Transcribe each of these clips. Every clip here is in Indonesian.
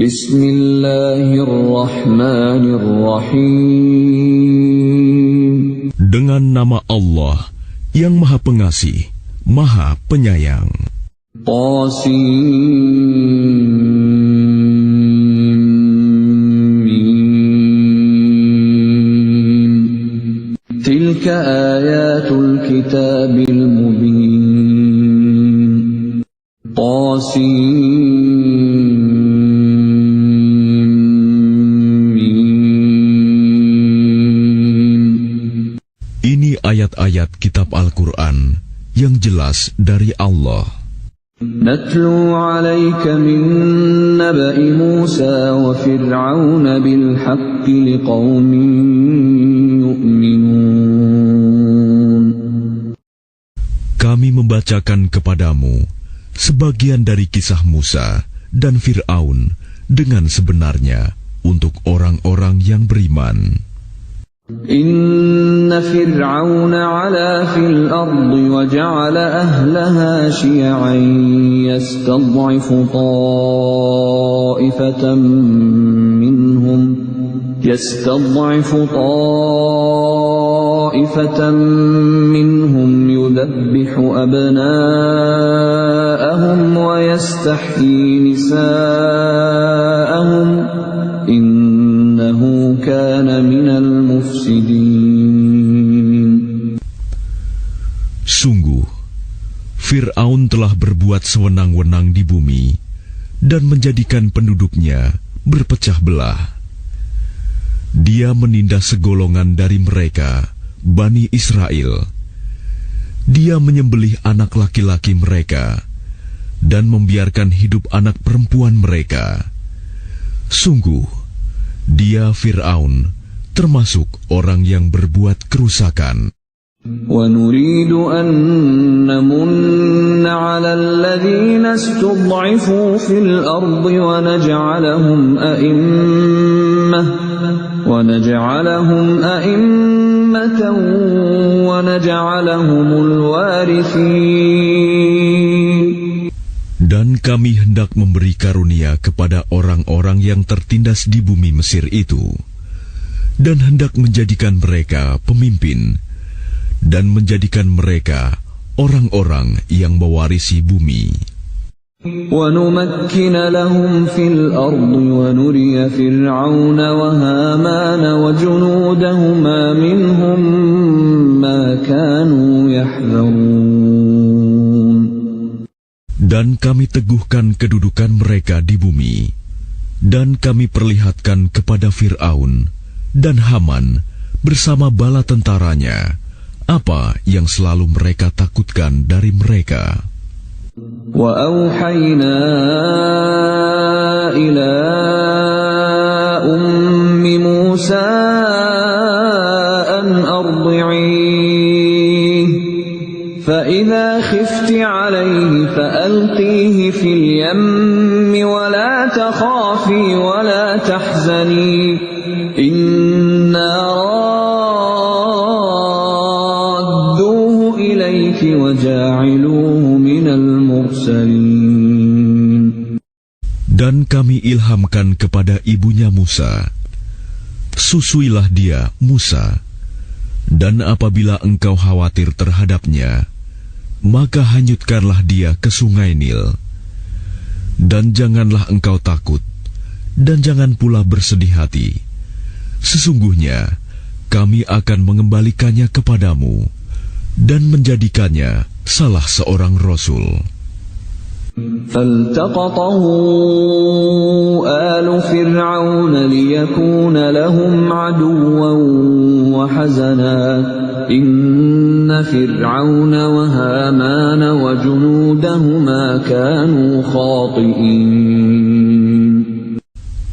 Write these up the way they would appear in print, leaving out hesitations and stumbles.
Bismillahirrahmanirrahim. Dengan nama Allah yang Maha Pengasih, Maha Penyayang. Qasim. Tilka ayatul kitabil mubin. Qasim. Ayat-ayat kitab Al-Quran yang jelas dari Allah. Natlu 'alaika min naba'i Musa wa Fir'aun bil haqqi liqaumin yu'minun. Kami membacakan kepadamu sebagian dari kisah Musa dan Fir'aun dengan sebenarnya untuk orang-orang yang beriman. Inna Fir'aun 'ala fil ardi wa ja'ala ahlaha syi'an yastad'ifu ta'ifatan minhum yudhabbihu abna'ahum wa yastahyi nisa'ahum innahu kana minal mufsidin. Sungguh, Fir'aun telah berbuat sewenang-wenang di bumi dan menjadikan penduduknya berpecah belah. Dia menindas segolongan dari mereka, Bani Israel. Dia menyembelih anak laki-laki mereka dan membiarkan hidup anak perempuan mereka. Sungguh, dia Fir'aun termasuk orang yang berbuat kerusakan. وَنُرِيدُ أَن نَّمُنَّ عَلَى الَّذِينَ اسْتُضْعِفُوا فِي الْأَرْضِ وَنَجْعَلَهُمْ أَئِمَّةً وَنَجْعَلَهُمُ الْوَارِثِينَ. Dan kami hendak memberi karunia kepada orang-orang yang tertindas di bumi Mesir itu, dan hendak menjadikan mereka pemimpin, dan menjadikan mereka orang-orang yang mewarisi bumi. وَنُمَكِّنَ لَهُمْ فِي الْأَرْضِ وَنُرِيَ فِرْعَوْنَ وَهَامَانَ وَجُنُودَهُمَا مِنْهُمْ مَا كَانُوا يَحْذَرُونَ. Dan kami teguhkan kedudukan mereka di bumi, dan kami perlihatkan kepada Fir'aun dan Haman bersama bala tentaranya apa yang selalu mereka takutkan dari mereka. وَأَوْحَيْنَا إِلَىٰ أُمِّ مُوسَىٰ أَنْ أَرْضِعِيهِ فَإِذَا خِفْتِ عَلَيْهِ فَأَلْقِيهِ فِي الْيَمِّ وَلَا تَخَافِي وَلَا تَحْزَنِي إِنَّا رَادُّوهُ إِلَيْكِ وَجَاعِلُوهُ مِنَ الْمُرْسَلِينَ. Dan kami ilhamkan kepada ibunya Musa, susuilah dia, Musa, dan apabila engkau khawatir terhadapnya, maka hanyutkanlah dia ke sungai Nil. Dan janganlah engkau takut, dan jangan pula bersedih hati. Sesungguhnya kami akan mengembalikannya kepadamu dan menjadikannya salah seorang rasul. فَالْتَقَطَهُ آلُ فِرْعَوْنَ لِيَكُونَ لَهُمْ عَدُوًّا وَحَزَنًا إِنَّ فِرْعَوْنَ وَهَامَانَ وَجُنُودَهُمَا كَانُوا خَاطِئِينَ.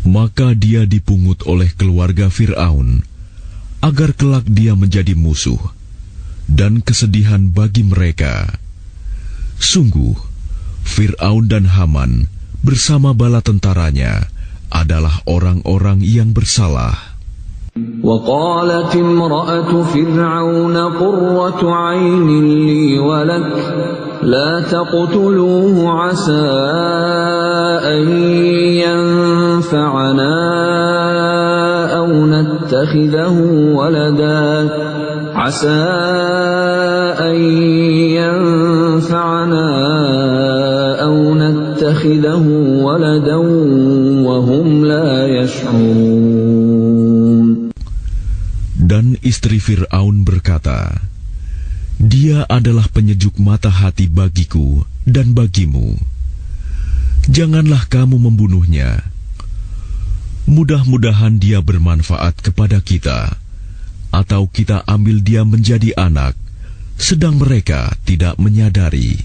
Maka dia dipungut oleh keluarga Fir'aun, agar kelak dia menjadi musuh dan kesedihan bagi mereka. Sungguh, Fir'aun dan Haman bersama bala tentaranya adalah orang-orang yang bersalah. وَقَالَتِ امْرَأَةُ فِرْعَوْنَ قُرَّةُ عَيْنٍ لِّي وَلَكَ لَا تَقْتُلُوهُ عَسَىٰ أَن ينفعنا أو نتخذه ولدا عسى أن ينفعنا أو نتخذه ولدا وهم لا يشعرون. Dan istri Fir'aun berkata, Dia adalah penyejuk mata hati bagiku dan bagimu. Janganlah kamu membunuhnya. Mudah-mudahan dia bermanfaat kepada kita, atau kita ambil dia menjadi anak, sedang mereka tidak menyadari.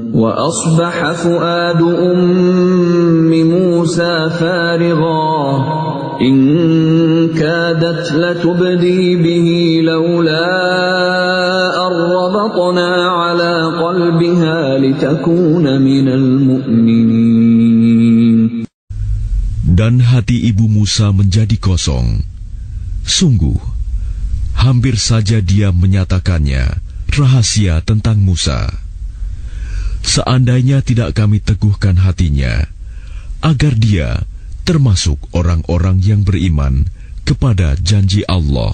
وأصبح فؤاد أم موسى فارغا إن كادت لتبدي به لولا أن ربطنا على قلبها لتكون من المؤمنين. Dan hati ibu Musa menjadi kosong. Sungguh, hampir saja dia menyatakannya rahasia tentang Musa. Seandainya tidak kami teguhkan hatinya, agar dia termasuk orang-orang yang beriman kepada janji Allah.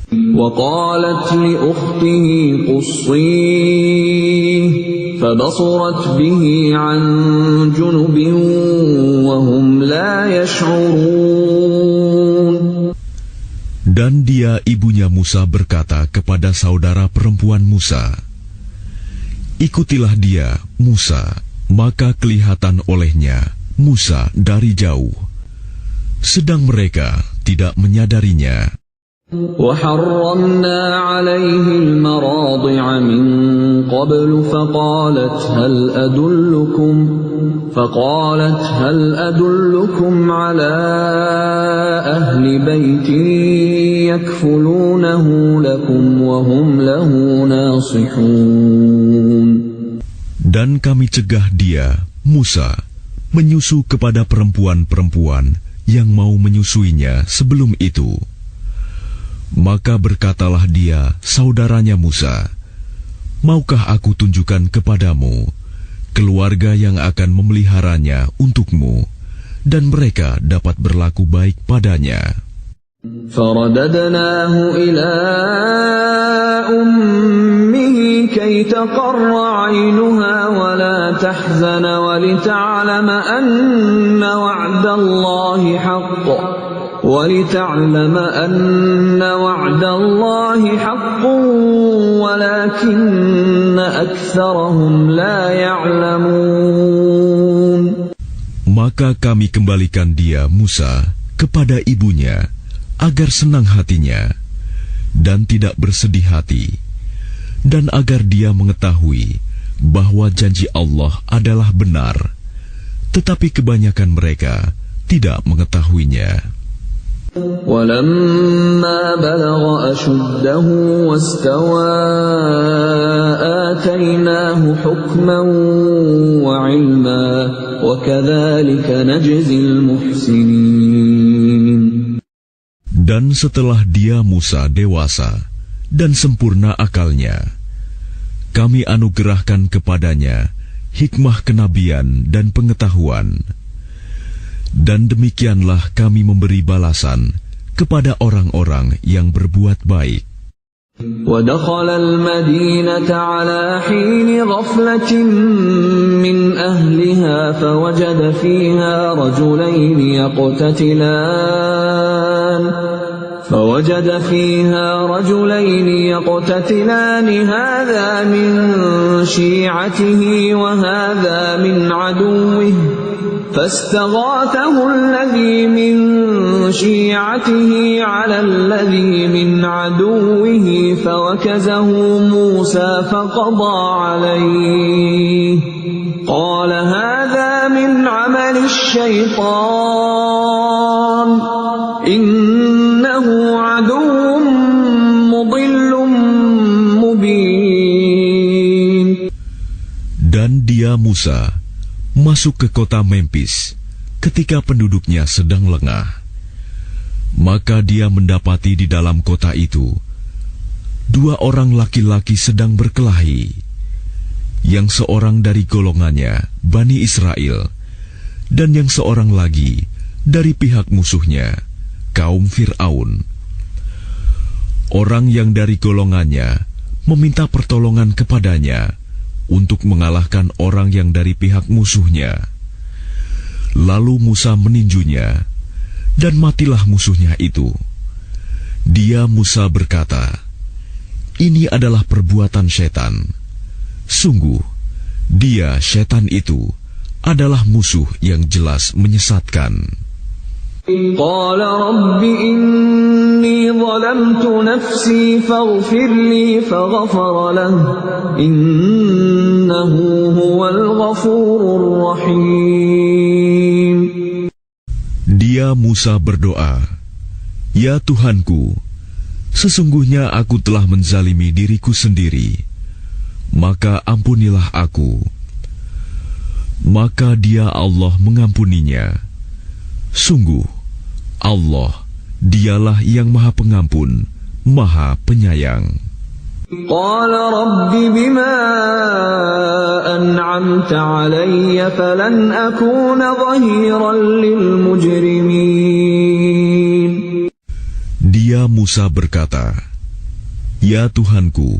وقالت لأخته قصيه فبصرت به عن جنب وهم لا يشعرون. Dan dia ibunya Musa berkata kepada saudara perempuan Musa, Ikutilah dia, Musa, maka kelihatan olehnya Musa dari jauh, sedang mereka tidak menyadarinya. وحرمنا عليه المراضع من قبل فقالت هل أدلكم على أهل بيت يكفلونه لكم وهم له ناصحون. Dan kami cegah dia, Musa, menyusu kepada perempuan-perempuan yang mau menyusuinya sebelum itu. Maka berkatalah dia, saudaranya Musa, Maukah aku tunjukkan kepadamu keluarga yang akan memeliharanya untukmu, dan mereka dapat berlaku baik padanya. فرددناه إلى أمه كي تقر عينها ولا تحزن ولتعلم أن وعد الله حق ولكن أكثرهم لا يعلمون. Maka kami kembalikan dia, Musa, kepada ibunya, agar senang hatinya, dan tidak bersedih hati, dan agar dia mengetahui bahwa janji Allah adalah benar, tetapi kebanyakan mereka tidak mengetahuinya. وَلَمَّا بَلَغَ أَشُدَّهُ وَاسْتَوَى آتَيْنَاهُ حُكْمًا وَعِلْمًا وَكَذَلِكَ نَجْزِي الْمُحْسِنِينَ. Dan setelah dia Musa dewasa dan sempurna akalnya, kami anugerahkan kepadanya hikmah kenabian dan pengetahuan. Dan demikianlah kami memberi balasan kepada orang-orang yang berbuat baik. وَدَخَلَ الْمَدِينَةَ عَلَى حِينِ غَفْلَةٍ مِّنْ أَهْلِهَا فَوَجَدَ فيها رجلين يقتتلان هذا من شيعته وهذا من عدوه فاستغاثه الذي من شيعته على الذي من عدوه فوكزه موسى فقضى عليه قال هذا من عمل الشيطان إنه عدو مضل مبين. Dan dia Musa masuk ke kota Memphis ketika penduduknya sedang lengah. Maka dia mendapati di dalam kota itu 2 orang laki-laki sedang berkelahi, yang seorang dari golongannya Bani Israel dan yang seorang lagi dari pihak musuhnya, kaum Fir'aun. Orang yang dari golongannya meminta pertolongan kepadanya untuk mengalahkan orang yang dari pihak musuhnya. Lalu Musa meninjunya, dan matilah musuhnya itu. Dia Musa berkata, "Ini adalah perbuatan setan. Sungguh, dia setan itu adalah musuh yang jelas menyesatkan." Qala rabbi inni zalamtu nafsi faghfir li faghfara lahu innahu huwal ghafurur rahim. Dia Musa berdoa, "Ya Tuhanku, sesungguhnya aku telah menzalimi diriku sendiri, maka ampunilah aku." Maka dia Allah mengampuninya. Sungguh, Allah, dialah yang Maha Pengampun, Maha Penyayang. Qala rabbi bima an'amta alayya falan akuna dhahiran lil mujrimin. Dia Musa berkata, "Ya Tuhanku,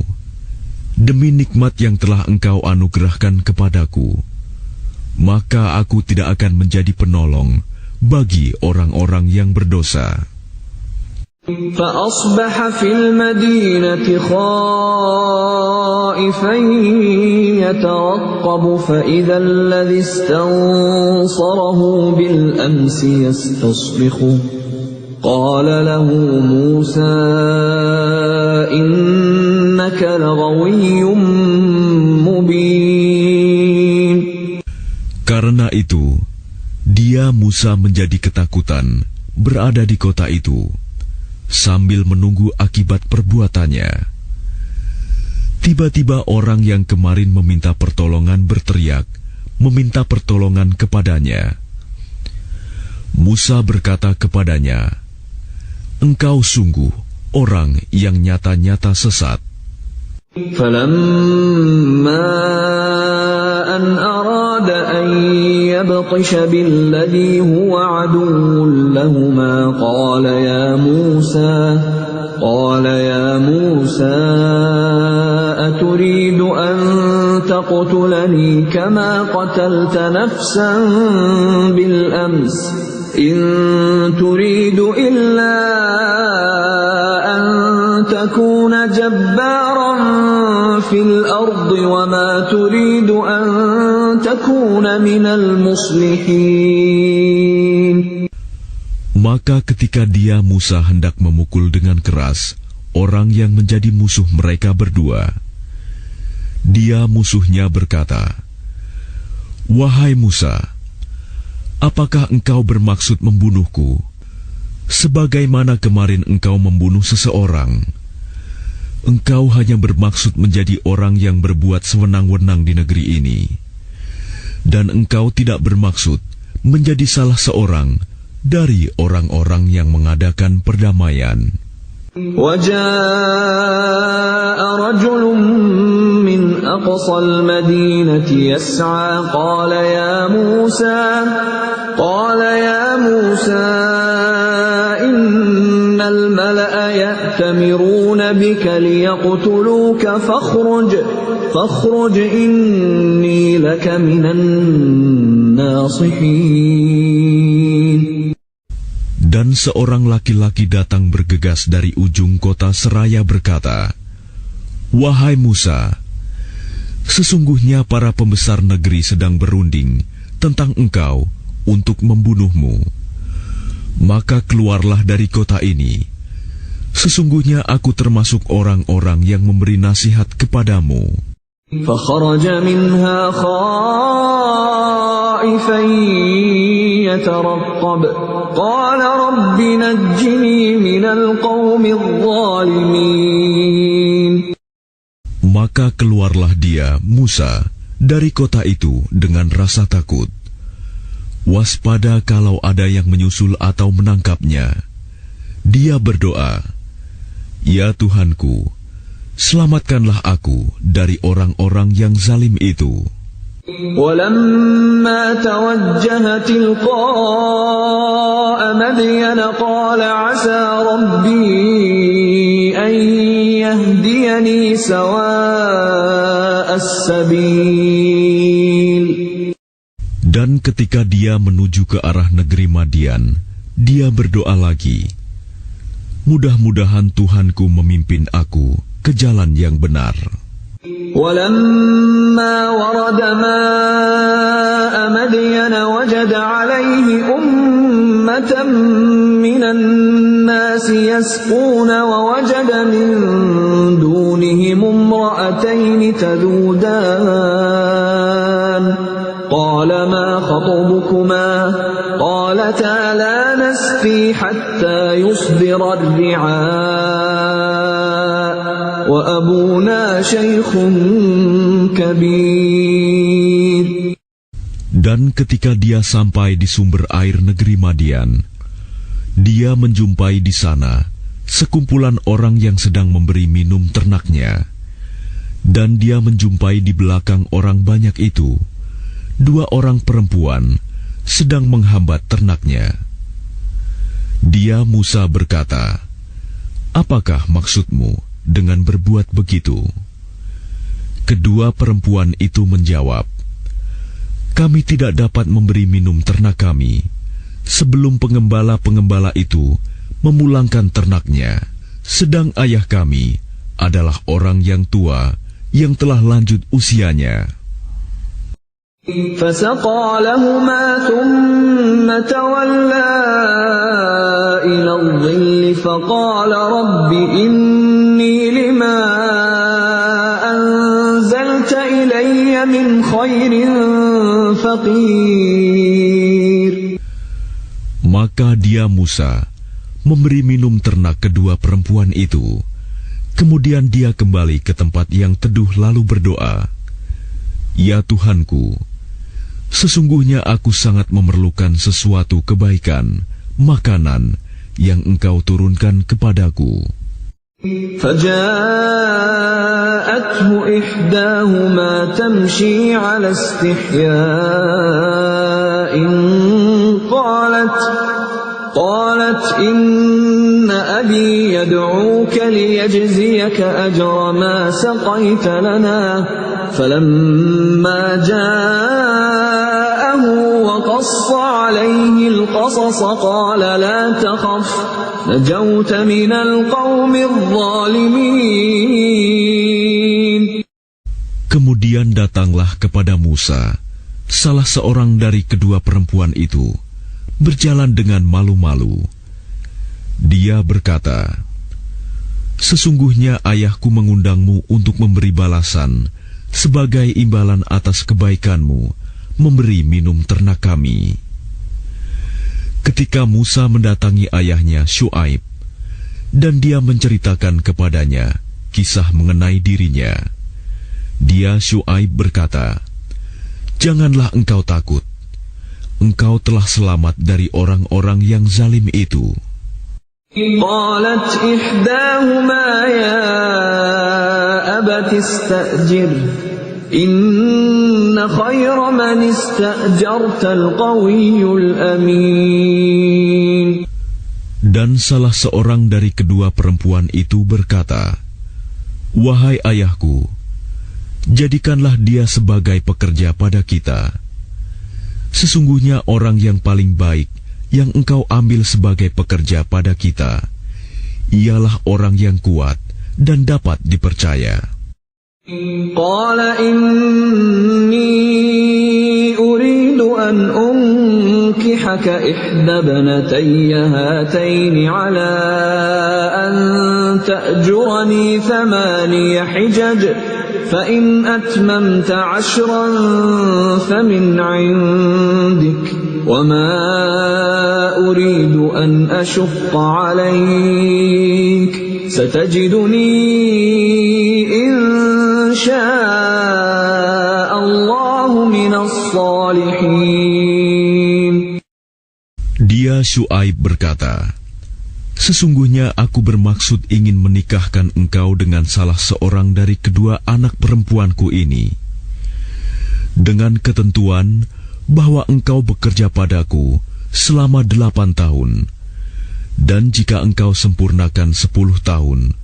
demi nikmat yang telah Engkau anugerahkan kepadaku, maka aku tidak akan menjadi penolong bagi orang-orang yang berdosa." فأصبح في المدينة خائفا يترقب فإذا الذي استنصره بالأمس يستصرخه قال له موسى إنك لغوي مبين. Karena itu, dia Musa menjadi ketakutan berada di kota itu, sambil menunggu akibat perbuatannya. Tiba-tiba orang yang kemarin meminta pertolongan berteriak, meminta pertolongan kepadanya. Musa berkata kepadanya, "Engkau sungguh orang yang nyata-nyata sesat." فَلَمَّا أَنْ أَرَادَ أَنْ يَبْطِشَ بِالَّذِي هُوَ عَدُوٌّ لَهُمَا قَالَ يَا مُوسَى أَتُرِيدُ أَنْ تَقْتُلَنِي كَمَا قَتَلْتَ نَفْسًا بِالْأَمْسِ إِنْ تُرِيدُ إِلَّا أَنْ تَكُونَ جَبَّارًا فِي الْأَرْضِ وَمَا تُرِيدُ أَنْ تَكُونَ مِنَ الْمُصْلِحِينَ. Maka ketika dia Musa hendak memukul dengan keras orang yang menjadi musuh mereka berdua, dia musuhnya berkata, "Wahai Musa, apakah engkau bermaksud membunuhku, sebagaimana kemarin engkau membunuh seseorang? Engkau hanya bermaksud menjadi orang yang berbuat sewenang-wenang di negeri ini, dan engkau tidak bermaksud menjadi salah seorang dari orang-orang yang mengadakan perdamaian." وَجَاءَ رَجُلٌ مِّنْ أَقْصَى الْمَدِينَةِ يَسْعَى قَالَ يَا مُوسَى إِنَّ الْمَلَأَ يَأْتَمِرُونَ بِكَ لِيَقْتُلُوكَ فَاخْرُجْ إِنِّي لَكَ مِنَ النَّاصِحِينَ. Dan seorang laki-laki datang bergegas dari ujung kota seraya berkata, "Wahai Musa, sesungguhnya para pembesar negeri sedang berunding tentang engkau untuk membunuhmu. Maka keluarlah dari kota ini. Sesungguhnya aku termasuk orang-orang yang memberi nasihat kepadamu." فَخَرَجَ مِنْهَا خَائِفًا يَتَرَقَّبُ قَالَ رَبِّ نَجِّنِي مِنَ الْقَوْمِ الظَّالِمِينَ. Maka keluarlah dia, Musa, dari kota itu dengan rasa takut. Waspada kalau ada yang menyusul atau menangkapnya. Dia berdoa, "Ya Tuhanku, selamatkanlah aku dari orang-orang yang zalim itu." ولما توجه تلقاء مدين قال عسى ربي أن يهديني سواء السبيل. Dan ketika dia menuju ke arah negeri Madian, dia berdoa lagi, mudah-mudahan Tuhanku memimpin aku ke jalan yang benar. ولما ورد ماء مدين وجد عليه أمة من الناس يسقون ووجد من دونهم امرأتين تذودان قال ما خطبكما قالتا لا نسقي حتى يصدر الرعاء وأبونا شيخ كبير. Dan ketika dia sampai di sumber air negeri Madian, dia menjumpai di sana sekumpulan orang yang sedang memberi minum ternaknya. Dan dia menjumpai di belakang orang banyak itu 2 orang perempuan sedang menghambat ternaknya. Dia Musa berkata, "Apakah maksudmu dengan berbuat begitu?" Kedua perempuan itu menjawab, "Kami tidak dapat memberi minum ternak kami sebelum pengembala-pengembala itu memulangkan ternaknya, sedang ayah kami adalah orang yang tua yang telah lanjut usianya." فسقى لهما ثم تولى إلى الظل فقال رب إني لما أنزلت إلي من خير فقير. Maka dia Musa memberi minum ternak kedua perempuan itu. Kemudian dia kembali ke tempat yang teduh lalu berdoa, "Ya Tuhanku, sesungguhnya aku sangat memerlukan sesuatu kebaikan, makanan yang Engkau turunkan kepadaku." فجاءته إحداهما تمشي على استحياء قالت إن أبي يدعوك ليجزيك أجر ما سقيت لنا. فلما جاءه وقص عليه القصص قال لا تخف نجوت من القوم الظالمين. Kemudian datanglah kepada Musa salah seorang dari kedua perempuan itu, berjalan dengan malu-malu. Dia berkata, "Sesungguhnya ayahku mengundangmu untuk memberi balasan sebagai imbalan atas kebaikanmu memberi minum ternak kami." Ketika Musa mendatangi ayahnya Syuaib, dan dia menceritakan kepadanya kisah mengenai dirinya, dia Syuaib berkata, "Janganlah engkau takut. Engkau telah selamat dari orang-orang yang zalim itu." قالت إحداهما يا أبت استأجر إن خير من استأجرت القوي الأمين. Dan salah seorang dari kedua perempuan itu berkata, "Wahai ayahku, jadikanlah dia sebagai pekerja pada kita. Sesungguhnya orang yang paling baik yang engkau ambil sebagai pekerja pada kita, ialah orang yang kuat dan dapat dipercaya." قال إني أريد أن أنكحك إحدى ابنتي هاتين على أن تأجرني 8 حجج فإن أتممت 10 فمن عندك وما أريد أن أشق عليك ستجدني إن شاء الله من الصالحين. Dia Syuaib berkata, "Sesungguhnya aku bermaksud ingin menikahkan engkau dengan salah seorang dari kedua anak perempuanku ini. dengan ketentuan bahwa engkau bekerja padaku selama 8 tahun, dan jika engkau sempurnakan 10 tahun,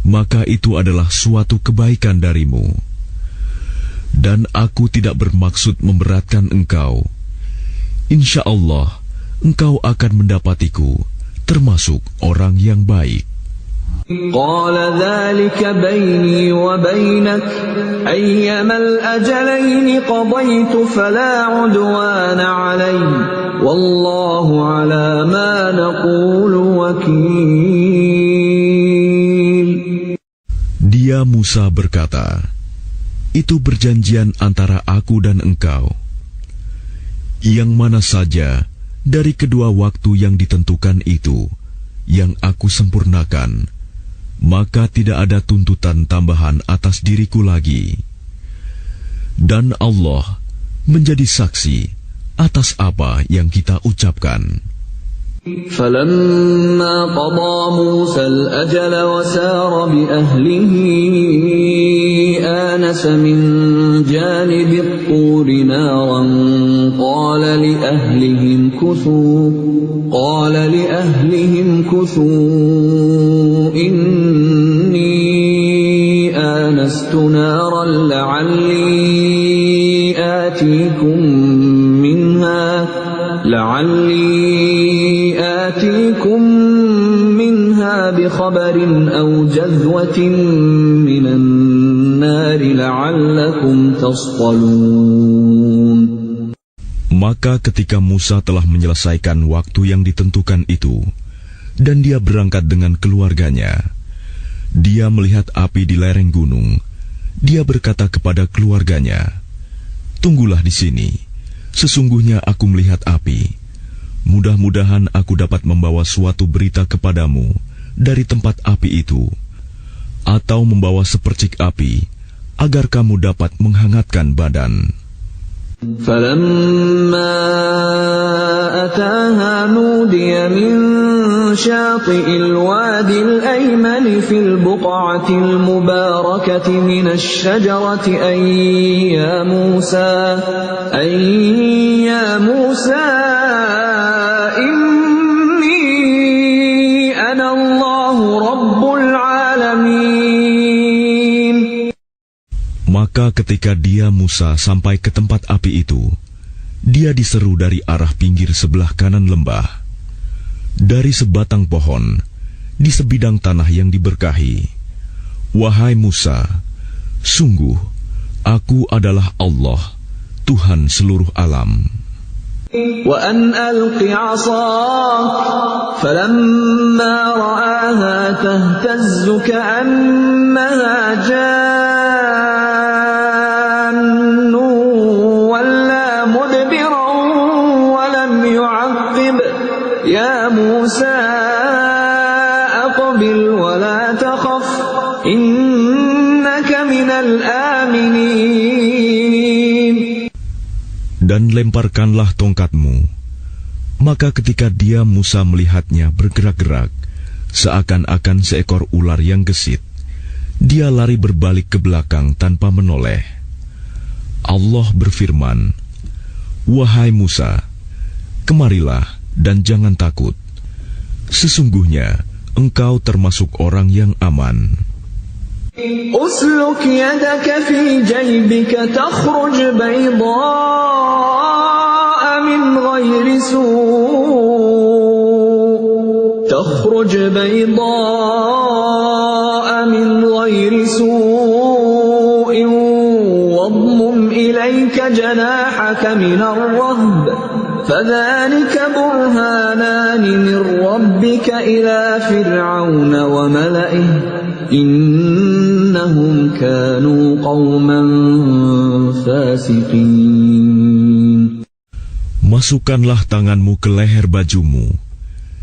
maka itu adalah suatu kebaikan darimu. Dan aku tidak bermaksud memberatkan engkau. Insya Allah, engkau akan mendapatiku termasuk orang yang baik. Qala dzalika baini wa bainak ayyamal ajalaini qadaitu fala udwana alayya wallahu ala ma naqulu wakil. Dia Musa berkata, itu perjanjian antara aku dan engkau. Yang mana saja dari kedua waktu yang ditentukan itu yang aku sempurnakan, maka tidak ada tuntutan tambahan atas diriku lagi. Dan Allah menjadi saksi atas apa yang kita ucapkan. فَلَمَّا قَضَى مُوسَى الْأَجَلَ وَسَارَ بِأَهْلِهِ آنَسَ مِنْ جَانِبِ الطُّورِ نَارًا قَالَ لِأَهْلِهِمْ كُثُوا إِنِّي آنَسْتُ نَارًا لَعَلِّي آتِيكُمْ منها بخبر أو جذوة من النار لعلكم تصطلون. Maka ketika Musa telah menyelesaikan waktu yang ditentukan itu, dan dia berangkat dengan keluarganya, dia melihat api di lereng gunung. Dia berkata kepada keluarganya, "Tunggulah di sini. Sesungguhnya aku melihat api. Mudah-mudahan aku dapat membawa suatu berita kepadamu dari tempat api itu, atau membawa sepercik api, agar kamu dapat menghangatkan badan." فَلَمَّا أَتَاهَا نُودِيَ مِنْ شَاطِئِ الْوَادِ الْأَيْمَنِ فِي الْبُقْعَةِ الْمُبَارَكَةِ مِنَ الشَّجَرَةِ أَنْ يَا مُوسَى إِنِّي أَنَا اللَّهُ رَبُّ الْعَالَمِينَ. Maka ketika dia Musa sampai ke tempat api itu, dia diseru dari arah pinggir sebelah kanan lembah, dari sebatang pohon, di sebidang tanah yang diberkahi. "Wahai Musa, sungguh aku adalah Allah, Tuhan seluruh alam. وَأَنْ أَلْقِ عَصَاكَ فَلَمَّا رَآهَا تَهْتَزُّ كَأَنَّهَا جَانٌّ وَلَّى مُدْبِرًا وَلَمْ يُعَقِّبْ يَا مُوسَى أَقْبِلْ وَلَا تَخَفْ إِنَّكَ مِنَ الْآمِنِينَ. Dan lemparkanlah tongkatmu." Maka ketika dia Musa melihatnya bergerak-gerak, seakan-akan seekor ular yang gesit, dia lari berbalik ke belakang tanpa menoleh. Allah berfirman, "Wahai Musa, kemarilah dan jangan takut. Sesungguhnya engkau termasuk orang yang aman." أسلك يدك في جيبك تخرج بيضاء من غير سوء واضمم إليك جناحك من الرهب فذلك برهانان من ربك إلى فرعون وملئه إنهم كانوا قوما فاسقين. Masukkanlah tanganmu ke leher bajumu,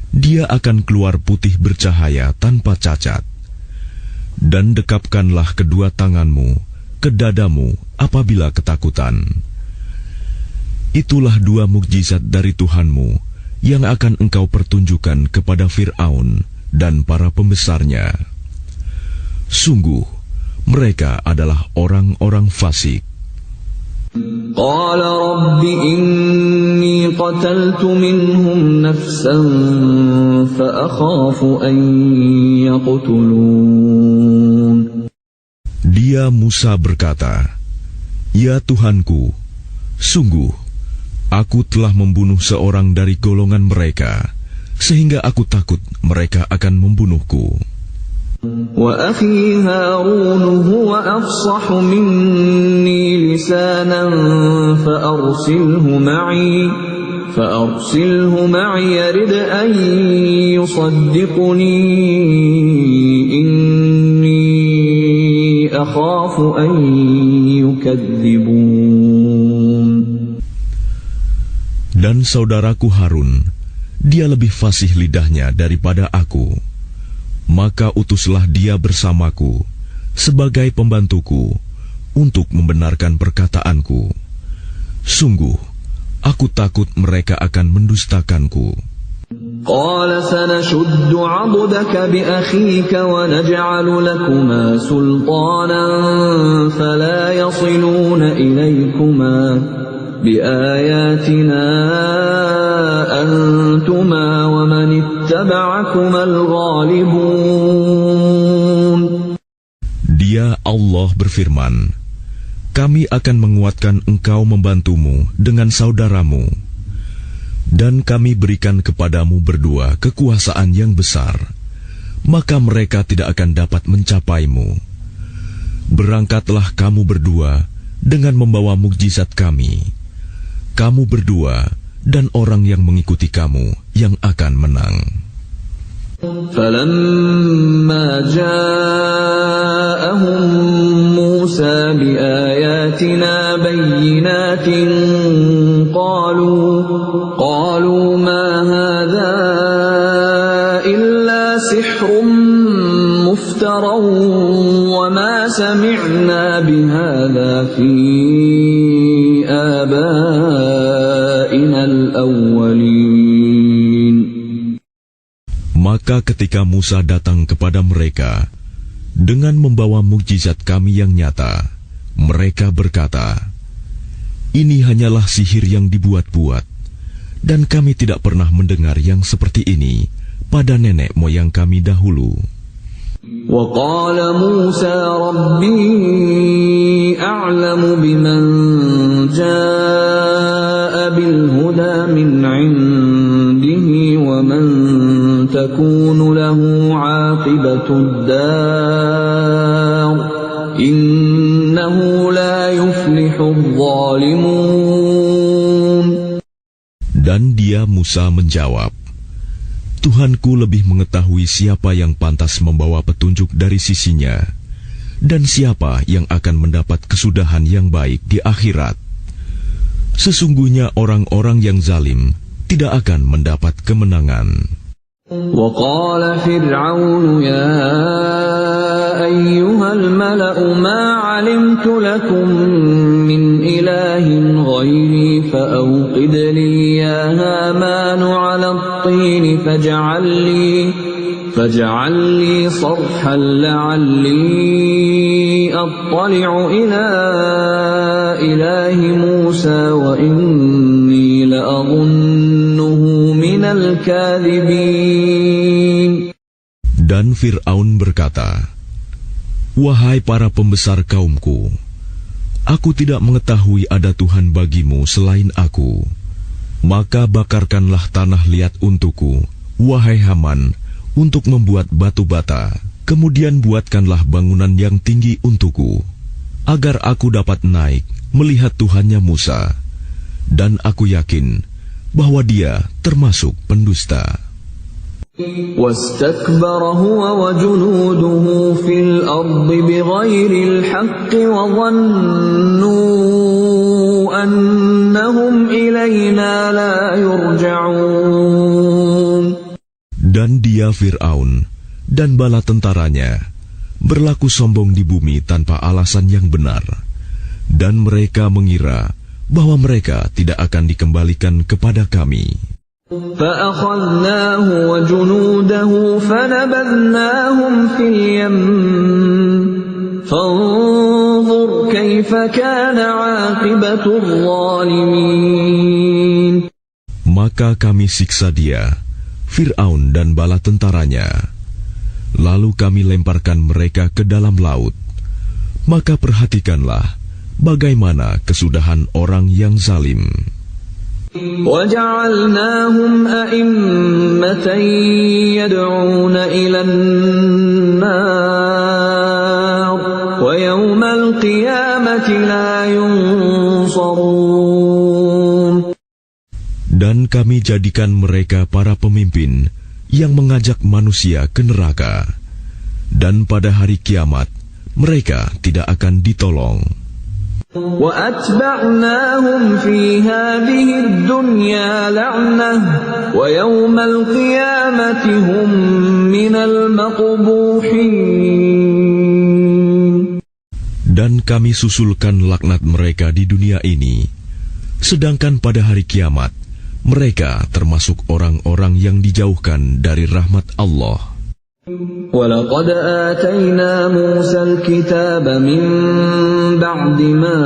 dia akan keluar putih bercahaya tanpa cacat. Dan dekapkanlah kedua tanganmu ke dadamu apabila ketakutan. Itulah dua mukjizat dari Tuhanmu yang akan engkau pertunjukkan kepada Fir'aun dan para pembesarnya. Sungguh, mereka adalah orang-orang fasik. قال رب إني قتلت منهم نفسا فأخاف أن يقتلون. Dia Musa berkata, "Ya Tuhanku, sungguh aku telah membunuh seorang dari golongan mereka, sehingga aku takut mereka akan membunuhku." وأخي هارون هو أفصح مني لسانا فأرسله معي يرد أن يصدقني إني أخاف أن يكذبون. Dan saudaraku Harun, dia lebih fasih lidahnya daripada aku. Maka utuslah dia bersamaku sebagai pembantuku untuk membenarkan perkataanku. Sungguh, aku takut mereka akan mendustakanku. قال سنشد عضدك بأخيك ونجعل لكما سلطانا فلا يصلون إليكما بآياتنا أنتما ومن اتبعكما الغالبون. Dia Allah berfirman, kami akan menguatkan engkau membantumu dengan saudaramu, dan kami berikan kepadamu berdua kekuasaan yang besar, maka mereka tidak akan dapat mencapaimu. Berangkatlah kamu berdua dengan membawa mukjizat kami. Kamu berdua dan orang yang mengikuti kamu yang akan menang. فَلَمَّا جَاءَهُم مُوسَى بِآيَاتِنَا بَيِّنَاتٍ قَالُوا مَا هَذَا إِلَّا سِحْرٌ مُفْتَرًى وَمَا سَمِعْنَا بِهَذَا فِي آبَائِنَا الْأَوَّلِينَ. Maka ketika Musa datang kepada mereka dengan membawa mukjizat kami yang nyata, mereka berkata, "Ini hanyalah sihir yang dibuat-buat, dan kami tidak pernah mendengar yang seperti ini pada nenek moyang kami dahulu." وَقَالَ مُوسَى رَبِّي أَعْلَمُ بِمَنْ جَاءَ بِالْهُدَى مِنْ عِنْدِهِ وَمَنْ تَكُونُ لَهُ عَاقِبَةُ الدَّارِ إِنَّهُ لَا يُفْلِحُ الظَّالِمُونَ. Dan dia Musa menjawab, Tuhanku lebih mengetahui siapa yang pantas membawa petunjuk dari sisinya, dan siapa yang akan mendapat kesudahan yang baik di akhirat. Sesungguhnya orang-orang yang zalim tidak akan mendapat kemenangan. وَقَالَ فِرْعَوْنُ يَا أَيُّهَا الْمَلَأُ مَا عَلِمْتُ لَكُمْ مِنْ إِلَٰهٍ غَيْرِي فَأَوْقِدْ لِي يَا هَامَانُ عَلَى الطِّينِ فَاجْعَل لِّي صَرْحًا لَّعَلِّي أَطَّلِعُ إِلَىٰ إِلَٰهِ مُوسَىٰ وَإِنِّي لَأَظُنُّهُ مِنَ الْكَاذِبِينَ. Dan Fir'aun berkata, "Wahai para pembesar kaumku, aku tidak mengetahui ada Tuhan bagimu selain aku. Maka bakarkanlah tanah liat untukku, wahai Haman, untuk membuat batu bata. Kemudian buatkanlah bangunan yang tinggi untukku, agar aku dapat naik melihat Tuhannya Musa. Dan aku yakin bahwa dia termasuk pendusta." وَاسْتَكْبَرَ هُوَ وَجُنُودُهُ فِي الْأَرْضِ بِغَيْرِ الْحَقِّ وَظَنُّوا أَنَّهُمْ إِلَيْنَا لَا يُرْجَعُونَ. Dan dia Fir'aun dan bala tentaranya berlaku sombong di bumi tanpa alasan yang benar, dan mereka mengira bahwa mereka tidak akan dikembalikan kepada kami. فَأَخَذْنَاهُ وَجُنُودَهُ فَنَبَذْنَاهُمْ فِي الْيَمِّ فَانظُرْ كيف كان عاقبة الظالمين. Maka kami siksa dia, Fir'aun dan bala tentaranya. Lalu kami lemparkan mereka ke dalam laut. Maka perhatikanlah bagaimana kesudahan orang yang zalim. وَجَعَلْنَاهُمْ أَئِمَّةً يَدْعُونَ إِلَى النَّارِ وَيَوْمَ الْقِيَامَةِ لَا يُنصَرُونَ. Dan kami jadikan mereka para pemimpin yang mengajak manusia ke neraka. Dan pada hari kiamat, mereka tidak akan ditolong. وَأَتْبَعْنَاهُمْ فِي هَذِهِ الدُّنْيَا لَعْنَةً وَيَوْمَ الْقِيَامَةِ هُمْ مِنَ الْمَقْبُوحِينَ. Dan kami susulkan laknat mereka di dunia ini, sedangkan pada hari kiamat, mereka termasuk orang-orang yang dijauhkan dari rahmat Allah. وَلَقَدْ آتَيْنَا مُوسَى الْكِتَابَ مِنْ بَعْدِ مَا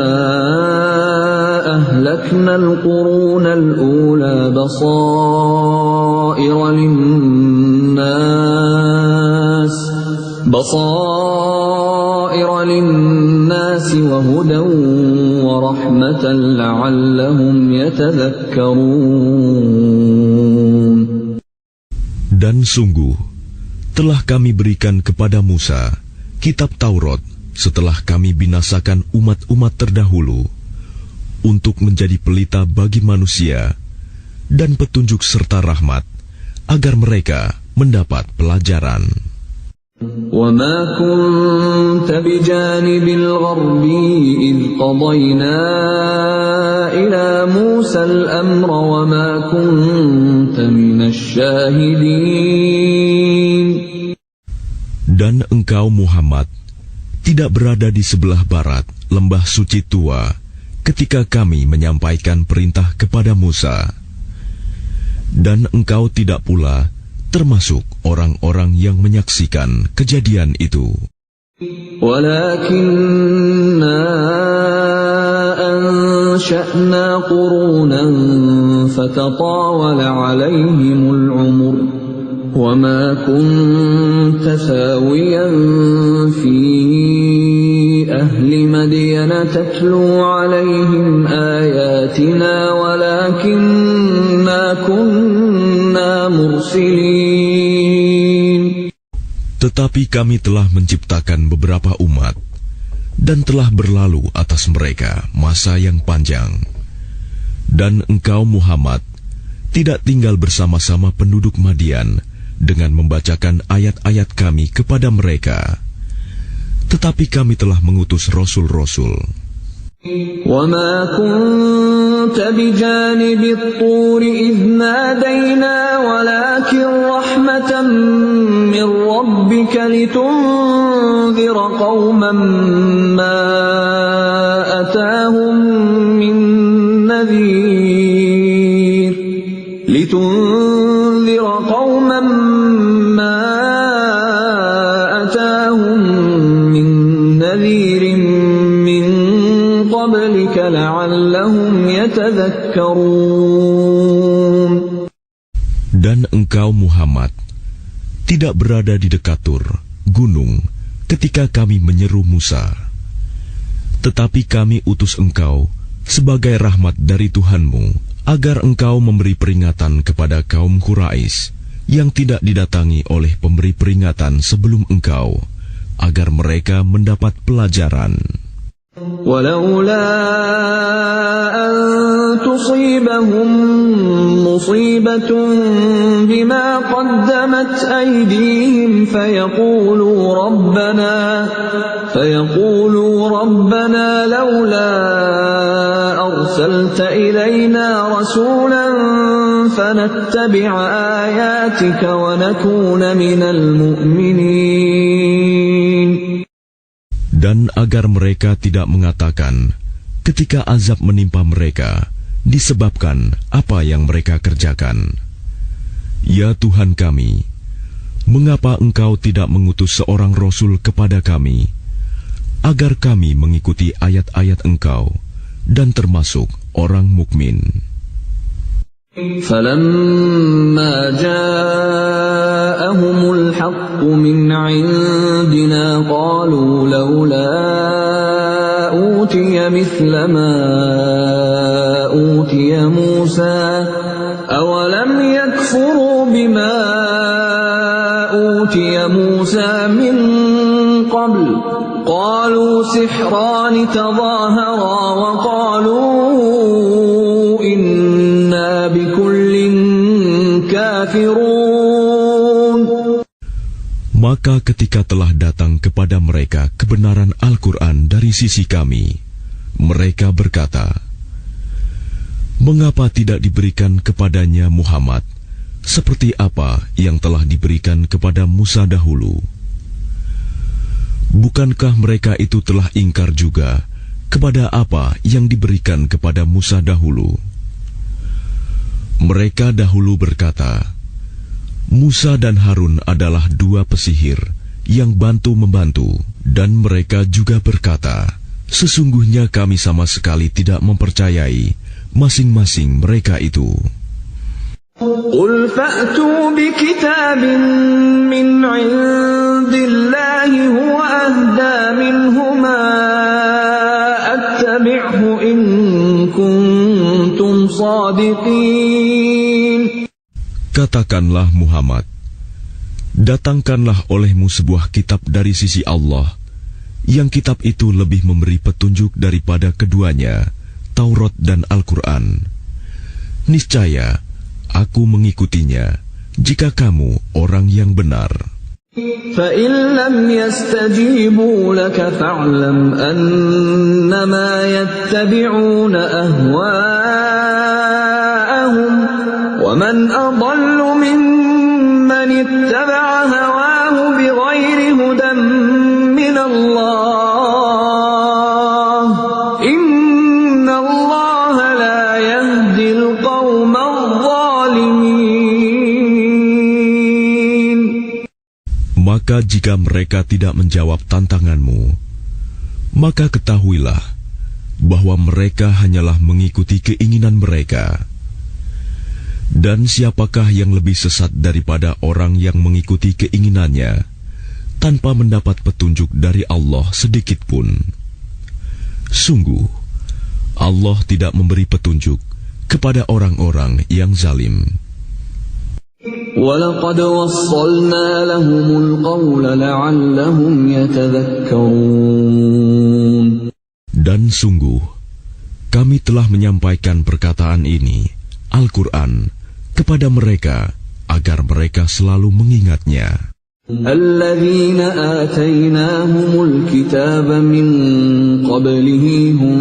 أَهْلَكْنَا الْقُرُونَ الْأُولَى بَصَائِرَ لِلنَّاسِ وَهُدًى وَرَحْمَةً لَعَلَّهُمْ يَتَذَكَّرُونَ. Dan sungguh, telah kami berikan kepada Musa kitab Taurat setelah kami binasakan umat-umat terdahulu, untuk menjadi pelita bagi manusia dan petunjuk serta rahmat, agar mereka mendapat pelajaran. وَمَا كُنْتَ بِجَانِبِ الْغَرْبِ إِذْ قَضَيْنَا إِلَى مُوسَى الْأَمْرَ وَمَا كُنْتَ مِنَ الشَّاهِدِينَ. Dan engkau Muhammad tidak berada di sebelah barat lembah suci tua ketika kami menyampaikan perintah kepada Musa. Dan engkau tidak pula termasuk orang-orang yang menyaksikan kejadian itu. وَلَكِنَّا أَنشَأْنَا قُرُونًا فَتَطَاوَلَ عَلَيْهِمُ الْعُمُرُ وَمَا كُنْتَ ثَاوِيًا فِي أَهْلِ مَدْيَنَ تَتْلُو عَلَيْهِمْ آيَاتِنَا وَلَكِنَّا كُنَّا مُرْسِلِينَ. Tetapi kami telah menciptakan beberapa umat, dan telah berlalu atas mereka masa yang panjang. Dan engkau Muhammad tidak tinggal bersama-sama penduduk Madian dengan membacakan ayat-ayat kami kepada mereka. Tetapi kami telah mengutus rasul-rasul. وَمَا كُنْتَ بِجَانِبِ الطُّورِ إِذْ نَادَيْنَا وَلَكِنْ رَحْمَةً مِّن رَّبِّكَ لِتُنذِرَ قَوْمًا مَّا أَتَاهُم مِّن نَّذِيرٍ مِّن قَبْلِكَ لَعَلَّهُمْ يَتَذَكَّرُونَ. Dan engkau Muhammad tidak berada di dekat Tur, gunung, ketika kami menyeru Musa. Tetapi kami utus engkau sebagai rahmat dari Tuhanmu, agar engkau memberi peringatan kepada kaum Quraisy yang tidak didatangi oleh pemberi peringatan sebelum engkau, agar mereka mendapat pelajaran. وَلَوْلَا أَن تُصِيبَهُم مُّصِيبَةٌ بِمَا قَدَّمَتْ أَيْدِيهِمْ فَيَقُولُوا رَبَّنَا لَوْلَا أَرْسَلْتَ إِلَيْنَا رَسُولًا فَنَتَّبِعَ آيَاتِكَ وَنَكُونَ مِنَ الْمُؤْمِنِينَ. Dan agar mereka tidak mengatakan ketika azab menimpa mereka disebabkan apa yang mereka kerjakan, "Ya Tuhan kami, mengapa Engkau tidak mengutus seorang Rasul kepada kami, agar kami mengikuti ayat-ayat Engkau dan termasuk orang mukmin. فَلَمَّا جَاءَهُمُ الْحَقُّ مِنْ عِنْدِنَا قَالُوا لَوْلَا أُوتِيَ مِثْلَ مَا أُوتِيَ مُوسَى أَوَلَمْ يَكْفُرُوا بِمَا أُوتِيَ مُوسَى مِنْ قَبْلُ قَالُوا سِحْرَانِ تَظَاهَرَا وَقَالُوا إِنَّا بِكُلٍّ كَافِرُونَ. Maka ketika telah datang kepada mereka kebenaran Al-Quran dari sisi kami, mereka berkata, mengapa tidak diberikan kepadanya Muhammad seperti apa yang telah diberikan kepada Musa dahulu? Bukankah mereka itu telah ingkar juga kepada apa yang diberikan kepada Musa dahulu? Mereka dahulu berkata, Musa dan Harun adalah dua pesihir yang bantu-membantu, dan mereka juga berkata, sesungguhnya kami sama sekali tidak mempercayai masing-masing mereka itu. قُلْ فَأْتُوا بِكِتَابٍ مِّنْ عِندِ اللَّهِ هُوَ أَهْدَىٰ مِنْهُمَا أَتَّبِعْهُ إِن كُنتُمْ صَادِقِينَ. Katakanlah Muhammad, datangkanlah olehmu sebuah kitab dari sisi Allah, yang kitab itu lebih memberi petunjuk daripada keduanya, Taurat dan Al-Quran. Niscaya aku mengikutinya jika kamu orang yang benar. فَإِن لَّمْ يَسْتَجِيبُوا لَكَ فَاعْلَمْ أَنَّمَا يَتَّبِعُونَ أَهْوَاءَهُمْ وَمَنْ أَضَلُّ مِمَّنِ اتَّبَعَ هَوَاهُ بِغَيْرِ هُدًى مِّنَ اللَّهِ إِنَّ اللَّهَ لَا يَهْدِي الْقَوْمَ الظَّالِمِينَ. Maka jika mereka tidak menjawab tantanganmu, maka ketahuilah bahwa mereka hanyalah mengikuti keinginan mereka. Dan siapakah yang lebih sesat daripada orang yang mengikuti keinginannya tanpa mendapat petunjuk dari Allah sedikit pun? Sungguh, Allah tidak memberi petunjuk kepada orang-orang yang zalim. وَلَقَدْ وَصَّلْنَا لَهُمُ الْقَوْلَ لَعَلَّهُمْ يَتَذَكَّرُونَ. Dan sungguh, kami telah menyampaikan perkataan ini, Al-Quran, kepada mereka agar mereka selalu mengingatnya. الَّذِينَ آتَيْنَاهُمُ الْكِتَابَ مِنْ قَبْلِهِ هُمْ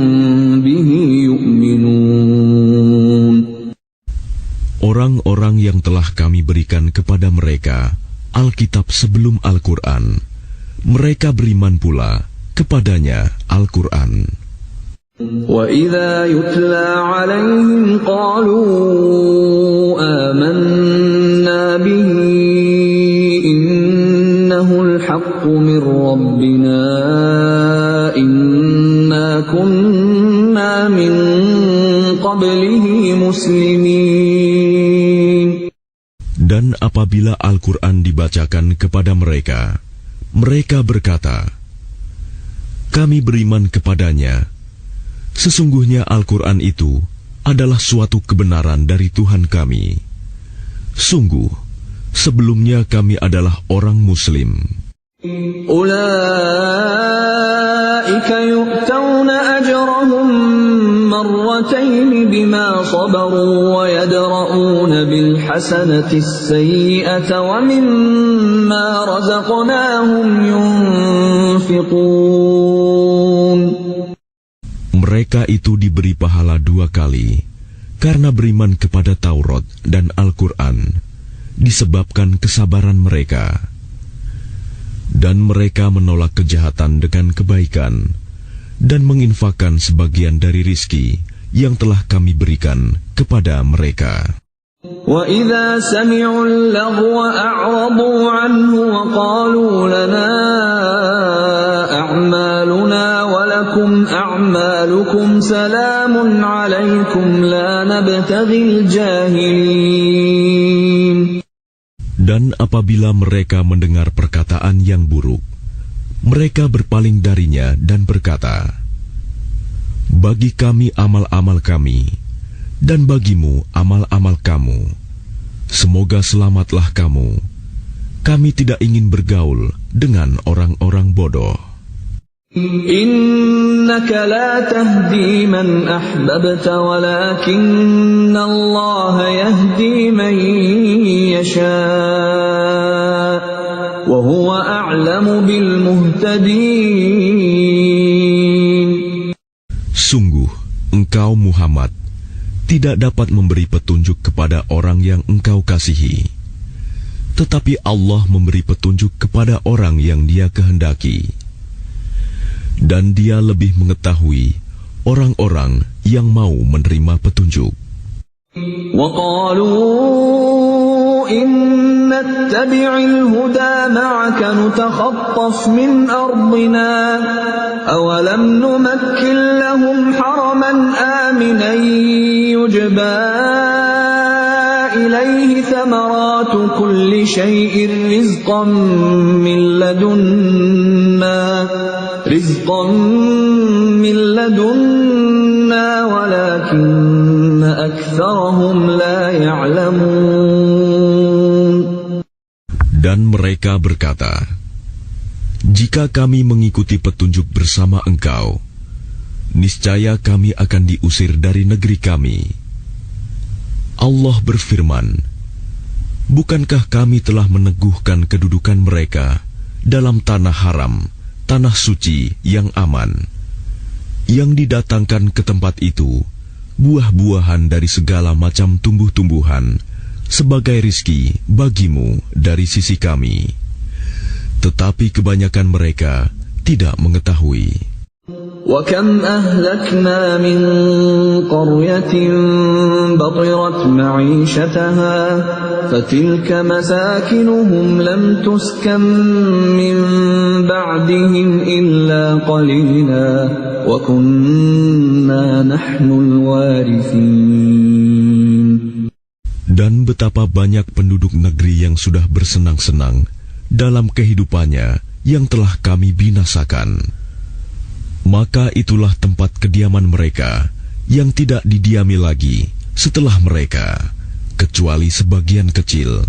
بِهِ يُؤْمِنُونَ. Orang-orang yang telah kami berikan kepada mereka Alkitab sebelum Al-Quran, mereka beriman pula kepadanya Al-Quran. وَإِذَا يُتْلَى عَلَيْهِمْ قَالُوا آمَنَّا بِهِ إِنَّهُ الْحَقُّ مِنْ رَبِّنَا إِنَّا كُنَّا مِنْ قَبْلِهِ مُسْلِمِينَ. Dan apabila Al-Quran dibacakan kepada mereka, mereka berkata, kami beriman kepadanya. Sesungguhnya Al-Quran itu adalah suatu kebenaran dari Tuhan kami. Sungguh, sebelumnya kami adalah orang Muslim. أُولَئِكَ يُؤْتَوْنَ أَجْرَهُمْ مَرَّتَيْنِ بِمَا صَبَرُوا وَيَدْرَءُونَ بِالْحَسَنَةِ السَّيِّئَةَ وَمِمَّا رَزَقْنَاهُمْ يُنْفِقُونَ. Mereka itu diberi pahala 2 kali karena beriman kepada Taurat dan Al-Quran, disebabkan kesabaran mereka. Dan mereka menolak kejahatan dengan kebaikan dan menginfakkan sebagian dari rizki yang telah kami berikan kepada mereka. وَإِذَا سَمِعُوا اللَّغْوَ أَعْرَضُوا عَنْهُ وَقَالُوا لَنَا أَعْمَالُنَا لكم أعمالكم سلام عليكم لا نبتغي الجاهلين. Dan apabila mereka mendengar perkataan yang buruk, mereka berpaling darinya dan berkata, bagi kami amal-amal kami, dan bagimu amal-amal kamu. Semoga selamatlah kamu. Kami tidak ingin bergaul dengan orang-orang bodoh. Innaka la tahdi man ahbabta walakinna Allah yahdi man yasha' wa huwa a'lamu bil muhtadin. Sungguh, engkau Muhammad tidak dapat memberi petunjuk kepada orang yang engkau kasihi. Tetapi Allah memberi petunjuk kepada orang yang Dia kehendaki. Dan Dia lebih mengetahui orang-orang yang mau menerima petunjuk. وَقَالُوا إِن نَّتَّبِعِ الْهُدَى مَعَكَ نُتَخَطَّفْ مِنْ أَرْضِنَا أَوَلَمْ نُمَكِّن لَّهُمْ حَرَمًا آمِنًا يُجْبَىٰ إِلَيْهِ ثَمَرَاتُ كُلِّ شَيْءٍ رِّزْقًا مِّن لَّدُنَّا وَلَكِنَّ أَكْثَرَهُمْ لَا يَعْلَمُونَ. Dan mereka berkata, jika kami mengikuti petunjuk bersama engkau, niscaya kami akan diusir dari negeri kami. Allah berfirman, bukankah kami telah meneguhkan kedudukan mereka dalam tanah haram, tanah suci yang aman, yang didatangkan ke tempat itu buah-buahan dari segala macam tumbuh-tumbuhan sebagai rizki bagimu dari sisi kami. Tetapi kebanyakan mereka tidak mengetahui. وَكَمْ أَهْلَكْنَا مِنْ قَرْيَةٍ بَطِرَتْ مَعِيشَتَهَا فَتِلْكَ مَسَاكِنُهُمْ لَمْ تُسْكَنْ مِنْ بَعْدِهِمْ إِلَّا قَلِيلًا وَكُنَّا نَحْنُ الْوَارِثِينَ. Dan betapa banyak penduduk negeri yang sudah bersenang-senang dalam kehidupannya yang telah kami binasakan. Maka itulah tempat kediaman mereka yang tidak didiami lagi setelah mereka, kecuali sebagian kecil,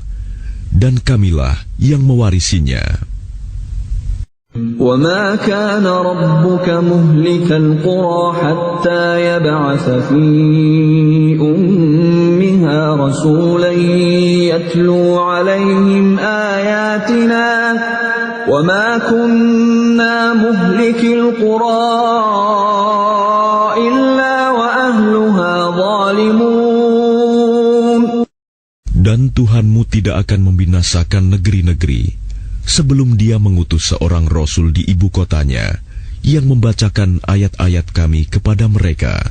dan kamilah yang mewarisinya. وَمَا كَانَ رَبُّكَ مُهْلِكَ الْقُرَى حَتَّى يَبْعَثَ فِي أُمِّهَا رَسُولًا يَتْلُو عَلَيْهِمْ آيَاتِنَا وَمَا كُنَّا مُهْلِكِي الْقُرَى إِلَّا وَأَهْلُهَا ظَالِمُونَ. Dan Tuhanmu tidak akan membinasakan negeri-negeri sebelum Dia mengutus seorang Rasul di ibu kotanya yang membacakan ayat-ayat kami kepada mereka.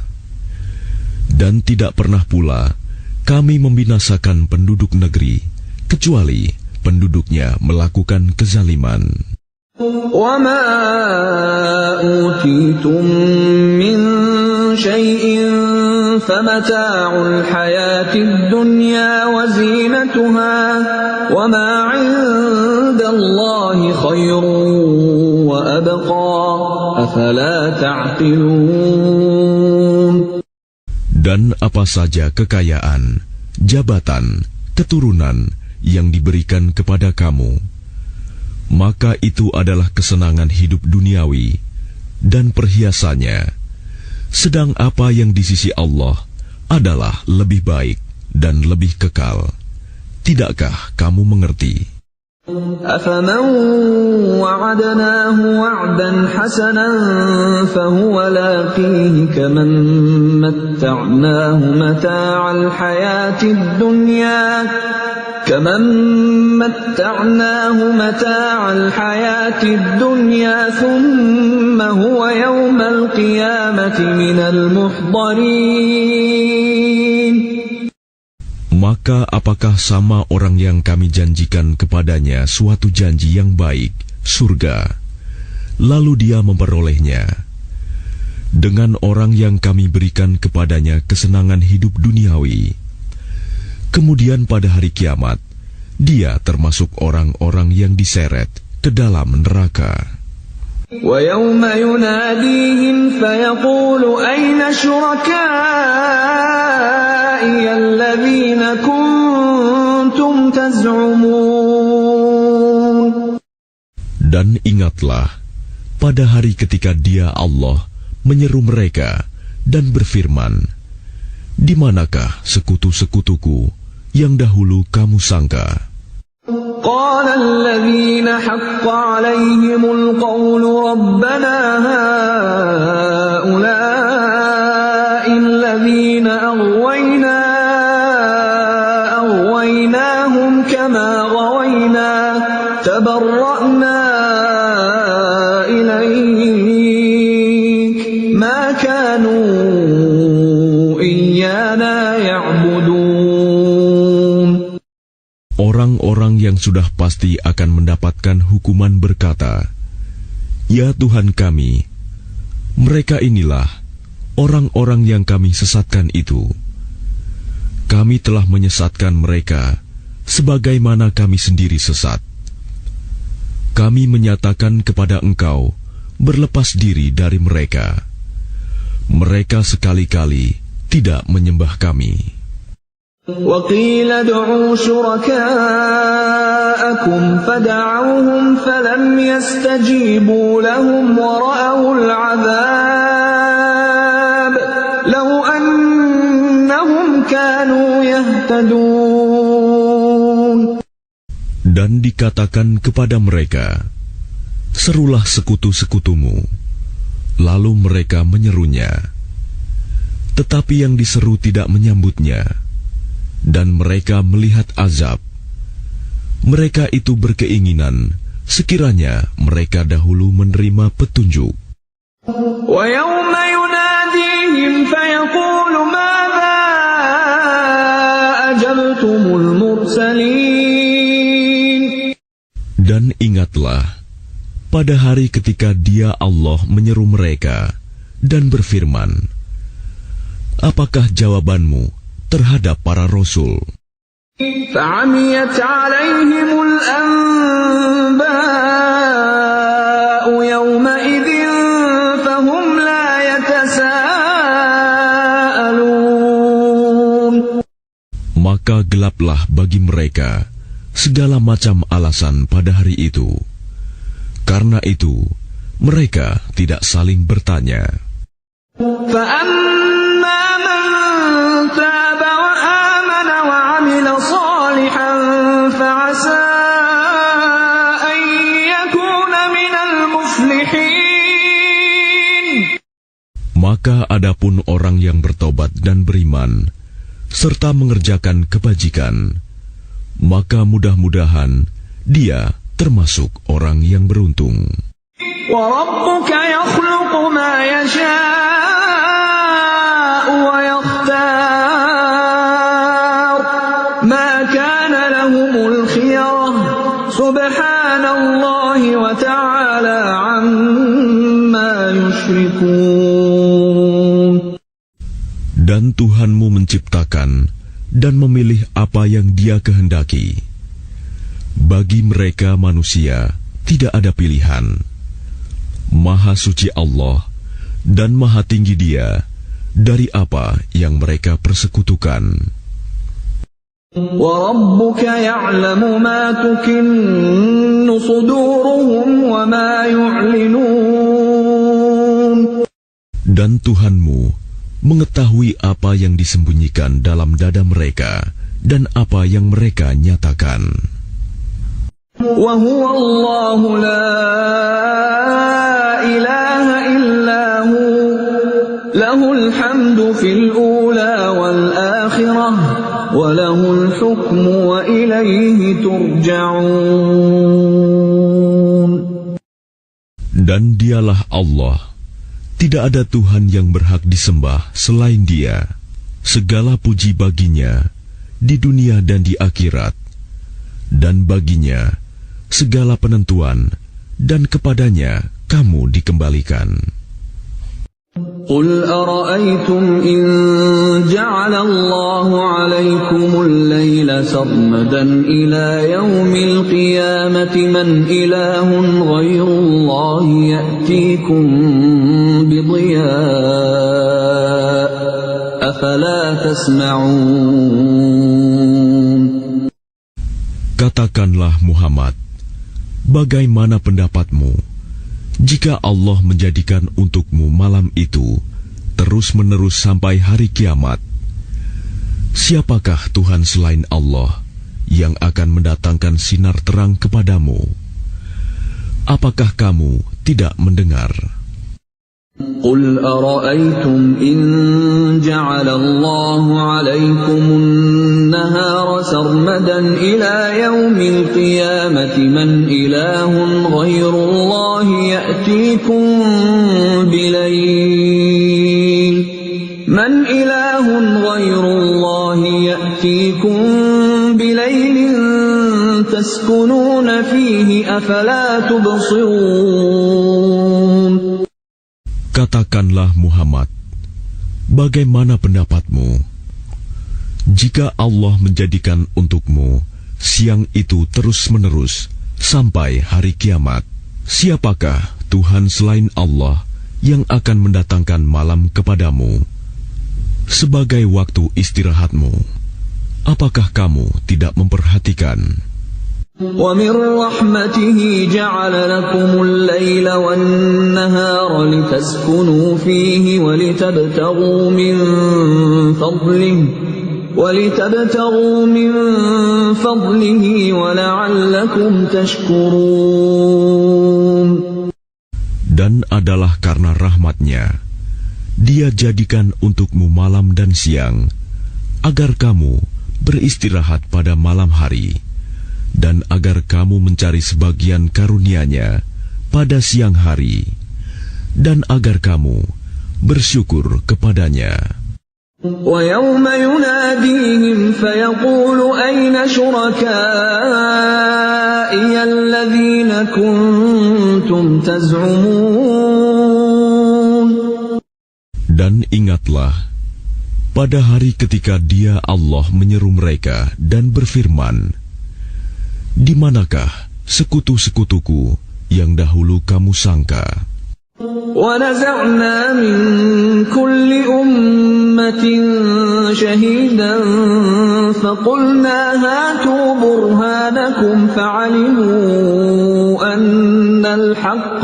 Dan tidak pernah pula kami membinasakan penduduk negeri kecuali penduduknya melakukan kezaliman. وَمَا أُوتِيتُم مِّن شَيْءٍ فَمَتَاعُ الْحَيَاةِ الدُّنْيَا وَزِينَتُهَا وَمَا عِندَ اللَّهِ خَيْرٌ وَأَبْقَىٰ أَفَلَا تَعْقِلُونَ. Dan apa saja kekayaan, jabatan, keturunan yang diberikan kepada kamu, maka itu adalah kesenangan hidup duniawi dan perhiasannya. Sedang apa yang di sisi Allah adalah lebih baik dan lebih kekal. Tidakkah kamu mengerti? أَفَمَنْ وَعَدْنَاهُ وَعْدًا حَسَنًا فَهُوَ لَاقِيهِ كَمَنْ مَتَّعْنَاهُ مَتَاعَ الْحَيَاةِ الدُّنْيَا ثُمَّ هُوَ يَوْمَ الْقِيَامَةِ مِنَ الْمُحْضَرِينَ. Maka apakah sama orang yang kami janjikan kepadanya suatu janji yang baik, surga, lalu dia memperolehnya, dengan orang yang kami berikan kepadanya kesenangan hidup duniawi. Kemudian pada hari kiamat, dia termasuk orang-orang yang diseret ke dalam neraka. وَيَوْمَ يُنَادِيهِمْ فَيَقُولُ أَيْنَ شُرَكَائِيَ الَّذِينَ كُنتُمْ تَزْعُمُونَ. Dan ingatlah, pada hari ketika Dia Allah menyeru mereka dan berfirman, di manakah sekutu-sekutuku yang dahulu kamu sangka? قال الذين حق عليهم القول ربنا هؤلاء الذين أغويناهم كما غوينا تبرأنا إليك ما كانوا إيانا يعبدون. Orang-orang yang sudah pasti akan mendapatkan hukuman berkata, "Ya Tuhan kami, mereka inilah orang-orang yang kami sesatkan itu. Kami telah menyesatkan mereka sebagaimana kami sendiri sesat. Kami menyatakan kepada Engkau berlepas diri dari mereka. Mereka sekali-kali tidak menyembah kami." وَقِيلَ ادْعُوا شُرَكَاءَكُمْ فَدَعَوْهُمْ فَلَمْ يَسْتَجِيبُوا لَهُمْ وَرَأَوُا الْعَذَابَ لَوْ أَنَّهُمْ كَانُوا يَهْتَدُونَ. Dan dikatakan kepada mereka, "Serulah sekutu-sekutumu." Lalu mereka menyerunya, tetapi yang diseru tidak menyambutnya. Dan mereka melihat azab. Mereka itu berkeinginan sekiranya mereka dahulu menerima petunjuk. وَيَوْمَ يُنَادِيهِمْ فَيَقُولُ مَاذَا أَجَبْتُمُ الْمُرْسَلِينَ. Dan ingatlah, pada hari ketika Dia Allah menyeru mereka dan berfirman, apakah jawabanmu terhadap para rasul? فَعَمِيَتْ عَلَيْهِمُ الْأَنْبَاءُ يَوْمَئِذٍ فَهُمْ لَا يَتَسَاءَلُونَ. Maka gelaplah bagi mereka segala macam alasan pada hari itu. Karena itu, mereka tidak saling bertanya. فَأَمَّا مَنْ تَابَ وَآمَنَ وَعَمِلَ صَالِحًا فَعَسَى أَنْ يَكُونَ مِنَ الْمُفْلِحِينَ. Maka adapun orang yang bertobat dan beriman, serta mengerjakan kebajikan, maka mudah-mudahan dia termasuk orang yang beruntung. وَرَبُّكَ يَخْلُقُ مَا يَشَاءُ وَيَخْتَارُ مَا كَانَ لَهُمُ الْخِيَرَةُ سُبْحَانَ اللَّهِ وَتَعَالَى عَمَّا يُشْرِكُونَ. Dan Tuhanmu menciptakan dan memilih apa yang Dia kehendaki. Bagi mereka manusia tidak ada pilihan. Maha suci Allah dan maha tinggi Dia dari apa yang mereka persekutukan. وَرَبُّكَ يَعْلَمُ مَا تُكِنُّ صُدُورُهُمْ وَمَا يُعْلِنُونَ. Dan Tuhanmu mengetahui apa yang disembunyikan dalam dada mereka dan apa yang mereka nyatakan. وَهُوَ اللَّهُ لَا إِلَهَ إِلَّا هُوَ لَهُ الْحَمْدُ فِي الْأُولَى وَالْآخِرَةِ وَلَهُ الْحُكْمُ وَإِلَيْهِ تُرْجَعُونَ. Dan Dialah Allah, tidak ada Tuhan yang berhak disembah selain Dia. Segala puji baginya di dunia dan di akhirat, dan baginya segala penentuan, dan kepadanya kamu dikembalikan. قل أرأيتم إن جعل الله عليكم الليل سرمدا إلى يوم القيامة من إله غير الله يأتيكم بضياء أفلا تسمعون. Katakanlah Muhammad, bagaimana pendapatmu jika Allah menjadikan untukmu malam itu terus-menerus sampai hari kiamat? Siapakah Tuhan selain Allah yang akan mendatangkan sinar terang kepadamu? Apakah kamu tidak mendengar? قل أرأيتم إن جعل الله عليكم النهار سرمدا إلى يوم القيامة من إله غير الله يأتيكم بليل تسكنون فيه أفلا تبصرون. Katakanlah Muhammad, bagaimana pendapatmu jika Allah menjadikan untukmu siang itu terus-menerus sampai hari kiamat? Siapakah Tuhan selain Allah yang akan mendatangkan malam kepadamu sebagai waktu istirahatmu? Apakah kamu tidak memperhatikan? وَمِنْ رَحْمَتِهِ جَعَلَ لَكُمُ اللَّيْلَ وَالنَّهَارَ لِتَسْكُنُوا فِيهِ وَلِتَبْتَغُوا مِنْ فَضْلِهِ وَلَعَلَّكُمْ تَشْكُرُونَ. Dan adalah karena rahmat-Nya, Dia jadikan untukmu malam dan siang, agar kamu beristirahat pada malam hari, dan agar kamu mencari sebagian karunia-Nya pada siang hari, dan agar kamu bersyukur kepadanya. وَيَوْمَ يُنَادِيهِمْ فَيَقُولُ أَيْنَ شُرَكَائِيَ الَّذِينَ كُنتُمْ تَزْعُمُونَ. Dan ingatlah, pada hari ketika Dia Allah menyeru mereka dan berfirman, di manakah sekutu-sekutuku yang dahulu kamu sangka? وَنَزَعْنَا مِنْ كُلِّ أُمَّةٍ شَهِيدًا فَقُلْنَا هَاتُوا بُرْهَانَكُمْ فَعَلِمُوا أَنَّ الْحَقَّ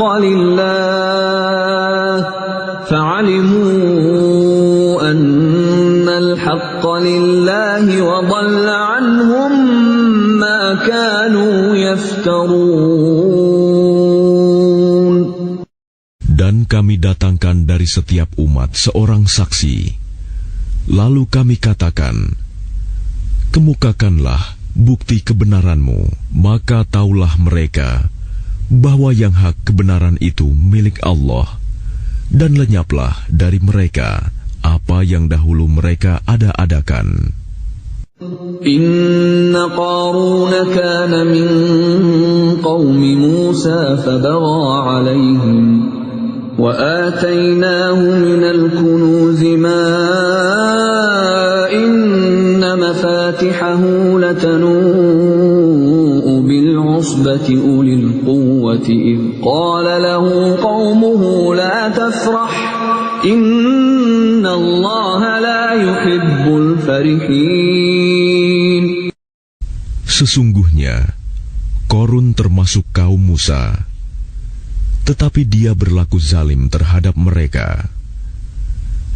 لِلَّهِ وَضَلَّ عَنْهُمْ مَا كَانُوا يَفْتَرُونَ. Dan kami datangkan dari setiap umat seorang saksi. Lalu kami katakan, kemukakanlah bukti kebenaranmu, maka taulah mereka bahwa yang hak kebenaran itu milik Allah, dan lenyaplah dari mereka apa yang dahulu mereka ada-adakan. Inna Qarun kana min qawmi Musa fabagha alayhim wa atainahu minal kunuzi ma inna mafatihahu latanu'u bil usbati ulil quwwati idh qala lahu qawmuhu la tafrah inna Allaha la yuhibbul farihin. Sesungguhnya Qarun termasuk kaum Musa, tetapi dia berlaku zalim terhadap mereka.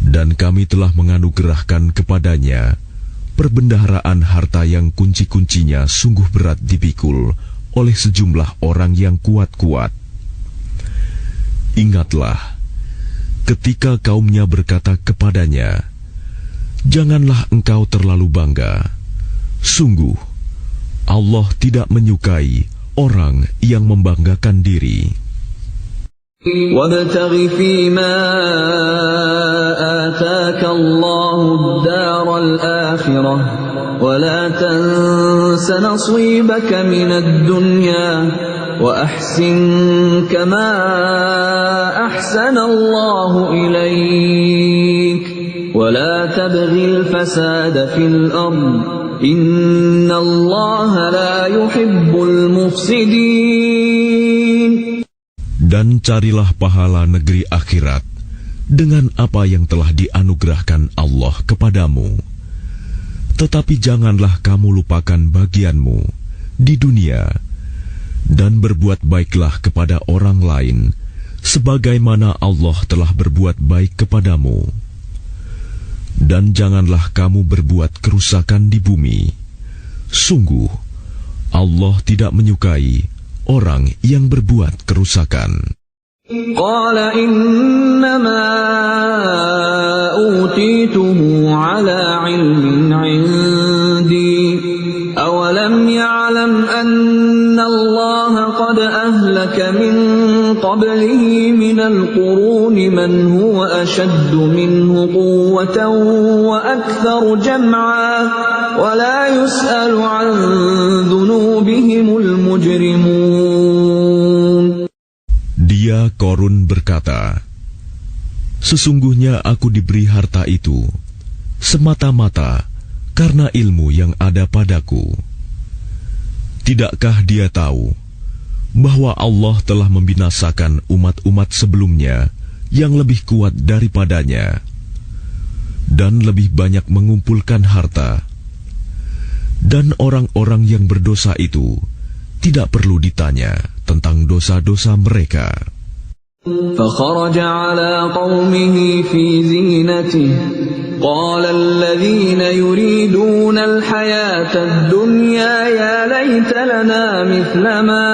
Dan kami telah menganugerahkan kepadanya perbendaharaan harta yang kunci-kuncinya sungguh berat dipikul oleh sejumlah orang yang kuat-kuat. Ingatlah ketika kaumnya berkata kepadanya, janganlah engkau terlalu bangga. Sungguh, Allah tidak menyukai orang yang membanggakan diri. وَابْتَغِ فِيمَا آتَاكَ اللَّهُ الدَّارَ الْآخِرَةَ وَلَا تَنْسَ نَصِيبَكَ مِنَ الدُّنْيَا وأحسن كما أحسن الله إليك ولا تبغ الفساد في الأرض إن الله لا يحب المفسدين. Dan carilah pahala negeri akhirat dengan apa yang telah dianugerahkan Allah kepadamu. Tetapi janganlah kamu lupakan bagianmu di dunia, dan berbuat baiklah kepada orang lain, sebagaimana Allah telah berbuat baik kepadamu. Dan janganlah kamu berbuat kerusakan di bumi. Sungguh, Allah tidak menyukai orang yang berbuat kerusakan. Qala innama utituhu ala ilmin indi awalam ya'lam anna Allah qad ahlaka min qablihi minal quruni man huwa ashaddu minhu quwwatan wa aktharu jam'a wa la yus'alu an dhunubihimul mujrimun. Dia Qarun berkata, sesungguhnya aku diberi harta itu semata-mata karena ilmu yang ada padaku. Tidakkah dia tahu bahwa Allah telah membinasakan umat-umat sebelumnya yang lebih kuat daripadanya dan lebih banyak mengumpulkan harta, dan orang-orang yang berdosa itu tidak perlu ditanya tentang dosa-dosa mereka. فخرج على قومه في زينته قال الذين يريدون الحياة الدنيا يا ليت لنا مثل ما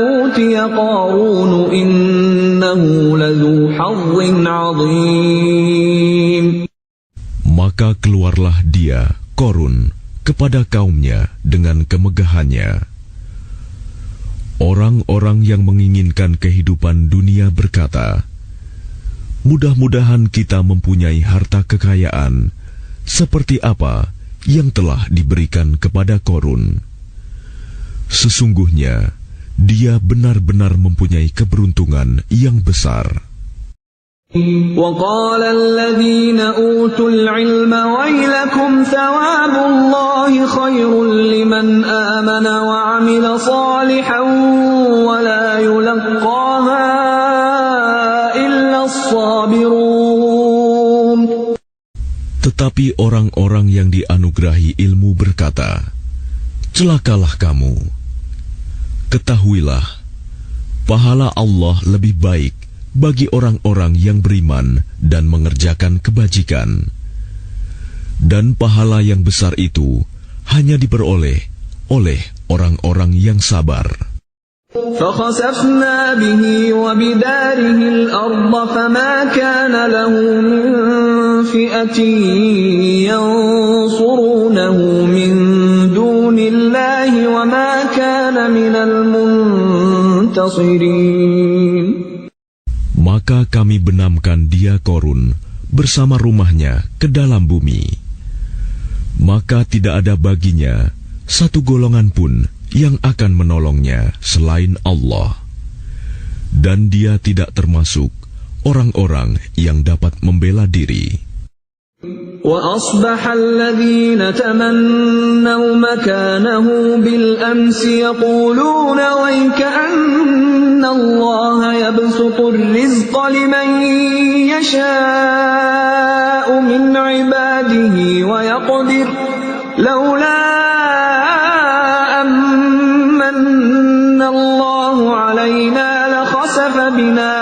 أوتي قارون إنه لذو حظ عظيم. Maka keluarlah dia, Qarun, kepada kaumnya dengan kemegahannya. Orang-orang yang menginginkan kehidupan dunia berkata, mudah-mudahan kita mempunyai harta kekayaan seperti apa yang telah diberikan kepada Qarun. Sesungguhnya dia benar-benar mempunyai keberuntungan yang besar. وقال الذين أوتوا العلم ويلكم ثواب الله خير لمن آمن وعمل صالحا ولا يلقاها إلا الصابرون. Tetapi orang-orang yang dianugerahi ilmu berkata, celakalah kamu. Ketahuilah, pahala Allah lebih baik bagi orang-orang yang beriman dan mengerjakan kebajikan. Dan pahala yang besar itu hanya diperoleh oleh orang-orang yang sabar. فَخَسَفْنَا بِهِ وَبِدَارِهِ الْأَرْضَ فَمَا كَانَ لَهُ مِنْ فِئَةٍ يَنْصُرُونَهُ مِنْ دُونِ اللَّهِ وَمَا كَانَ مِنَ الْمُنْتَصِرِينَ. Maka kami benamkan dia Qarun bersama rumahnya ke dalam bumi. Maka tidak ada baginya satu golongan pun yang akan menolongnya selain Allah. Dan dia tidak termasuk orang-orang yang dapat membela diri. وَأَصْبَحَ الَّذِينَ تَمَنَّوْا مَكَانَهُ بِالْأَمْسِ يَقُولُونَ وَيْكَأَنَّ اللَّهَ يَبْسُطُ الرِّزْقَ لِمَن يَشَاءُ مِنْ عِبَادِهِ وَيَقْدِرُ لَوْلَا أَمَّنَّ اللَّهُ عَلَيْنَا لَخَسَفَ بِنَا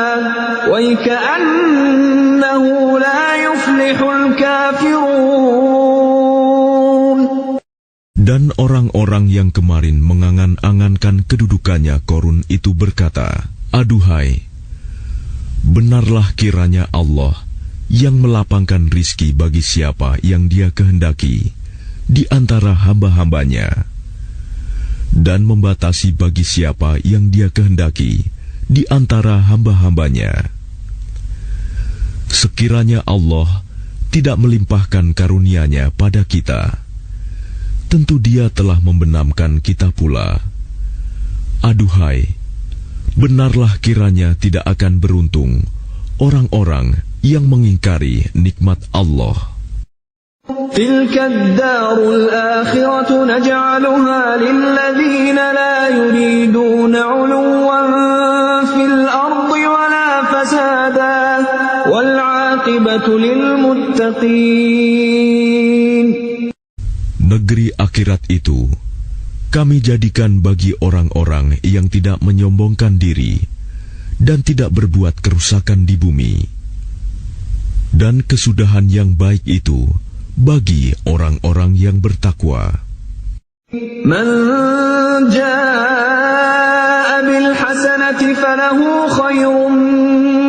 وَيْكَأَنَّهُ لَا يُفْلِحُ الْكَافِرُونَ. Dan orang-orang yang kemarin mengangan-angankan kedudukannya Qarun itu berkata, aduhai, benarlah kiranya Allah yang melapangkan rizki bagi siapa yang dia kehendaki di antara hamba-hambanya, dan membatasi bagi siapa yang dia kehendaki di antara hamba-hambanya. Sekiranya Allah tidak melimpahkan karunia-Nya pada kita, tentu Dia telah membenamkan kita pula. Aduhai, benarlah kiranya tidak akan beruntung orang-orang yang mengingkari nikmat Allah. تلك الدار الآخرة نجعلها للذين لا يريدون علوا في الأرض ولا فسادا والعاقبة للمتقين. Negeri akhirat itu kami jadikan bagi orang-orang yang tidak menyombongkan diri dan tidak berbuat kerusakan di bumi. Dan kesudahan yang baik itu bagi orang-orang yang bertakwa. Man jaa'a bil hasanati falahu khairun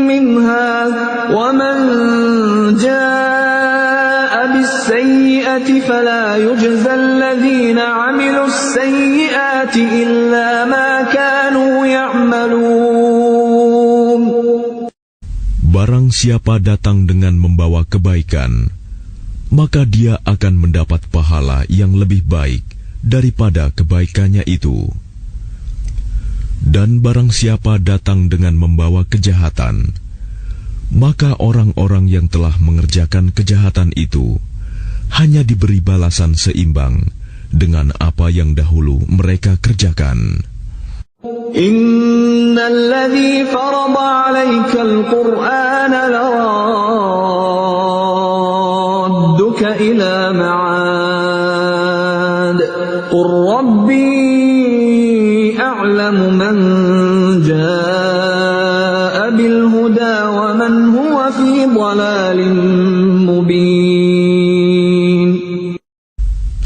minha wa man jaa'a bis sayyi'ati fala yujza alladhina 'amilus sayyi'ati illa ma kanu ya'malun. Barang siapa datang dengan membawa kebaikan, maka dia akan mendapat pahala yang lebih baik daripada kebaikannya itu. Dan barang siapa datang dengan membawa kejahatan, maka orang-orang yang telah mengerjakan kejahatan itu hanya diberi balasan seimbang dengan apa yang dahulu mereka kerjakan. Innal ladzi farada 'alaikal qur'ana laradduka ila ma'ad qur rabbi a'lamu man jaa'a bil huda wa man huwa fi dhalalin mubin.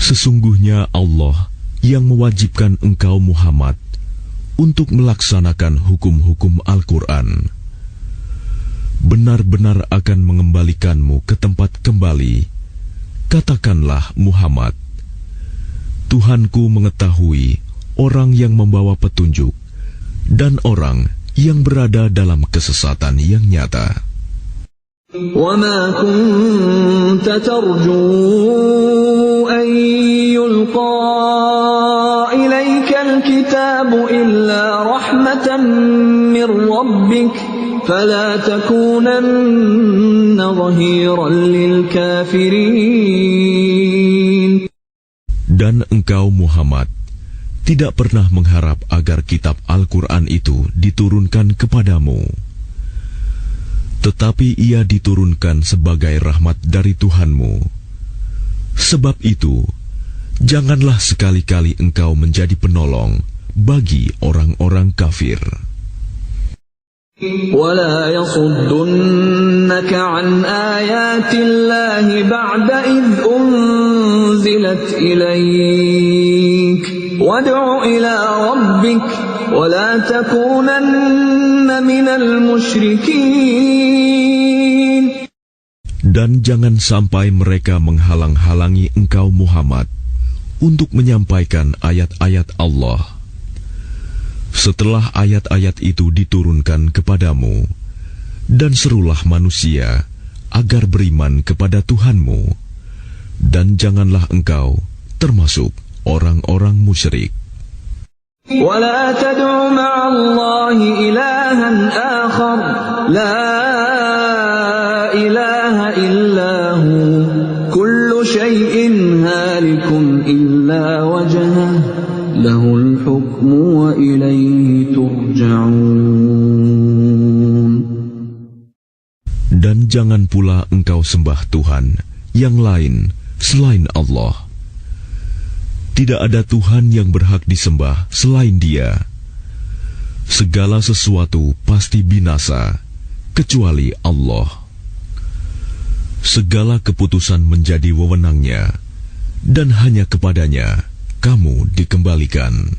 Sesungguhnya Allah yang mewajibkan engkau Muhammad untuk melaksanakan hukum-hukum Al-Quran benar-benar akan mengembalikanmu ke tempat kembali. Katakanlah Muhammad, Tuhanku mengetahui orang yang membawa petunjuk dan orang yang berada dalam kesesatan yang nyata. وَمَا كُنْتَ تَرْجُو أَنْ يُلْقَى إِلَيْكَ الْكِتَابُ إِلَّا رَحْمَةً مِّنْ رَبِّكَ فَلَا تَكُونَنَّ ظَهِيرًا لِلْكَافِرِينَ. Dan engkau Muhammad tidak pernah mengharap agar kitab Al-Quran itu diturunkan kepadamu, tetapi ia diturunkan sebagai rahmat dari Tuhanmu. Sebab itu, janganlah sekali-kali engkau menjadi penolong bagi orang-orang kafir. وَلَا يَصُدُّنَّكَ عَنْ آيَاتِ اللَّهِ بَعْدَ إِذْ أُنْزِلَتْ إِلَيْكَ وَادْعُ إِلَى رَبِّكَ وَلَا تَكُونَنَّ مِنَ الْمُشْرِكِينَ. Dan jangan sampai mereka menghalang-halangi engkau Muhammad untuk menyampaikan ayat-ayat Allah. Setelah ayat-ayat itu diturunkan kepadamu, dan serulah manusia agar beriman kepada Tuhanmu, dan janganlah engkau termasuk orang-orang musyrik. وَلَا تَدْعُ مَعَ اللَّهِ إِلَٰهًا آخَرَ لَا إِلَٰهَ إِلَّا هُوَ كُلُّ شَيْءٍ هَالِكٌ إِلَّا وَجْهَهُ لَهُ الْحُكْمُ وَإِلَيْهِ تُرْجَعُونَ. Dan jangan pula engkau sembah Tuhan yang lain selain Allah. Tidak ada Tuhan yang berhak disembah selain Dia. Segala sesuatu pasti binasa, kecuali Allah. Segala keputusan menjadi wewenang-Nya, dan hanya kepadanya kamu dikembalikan.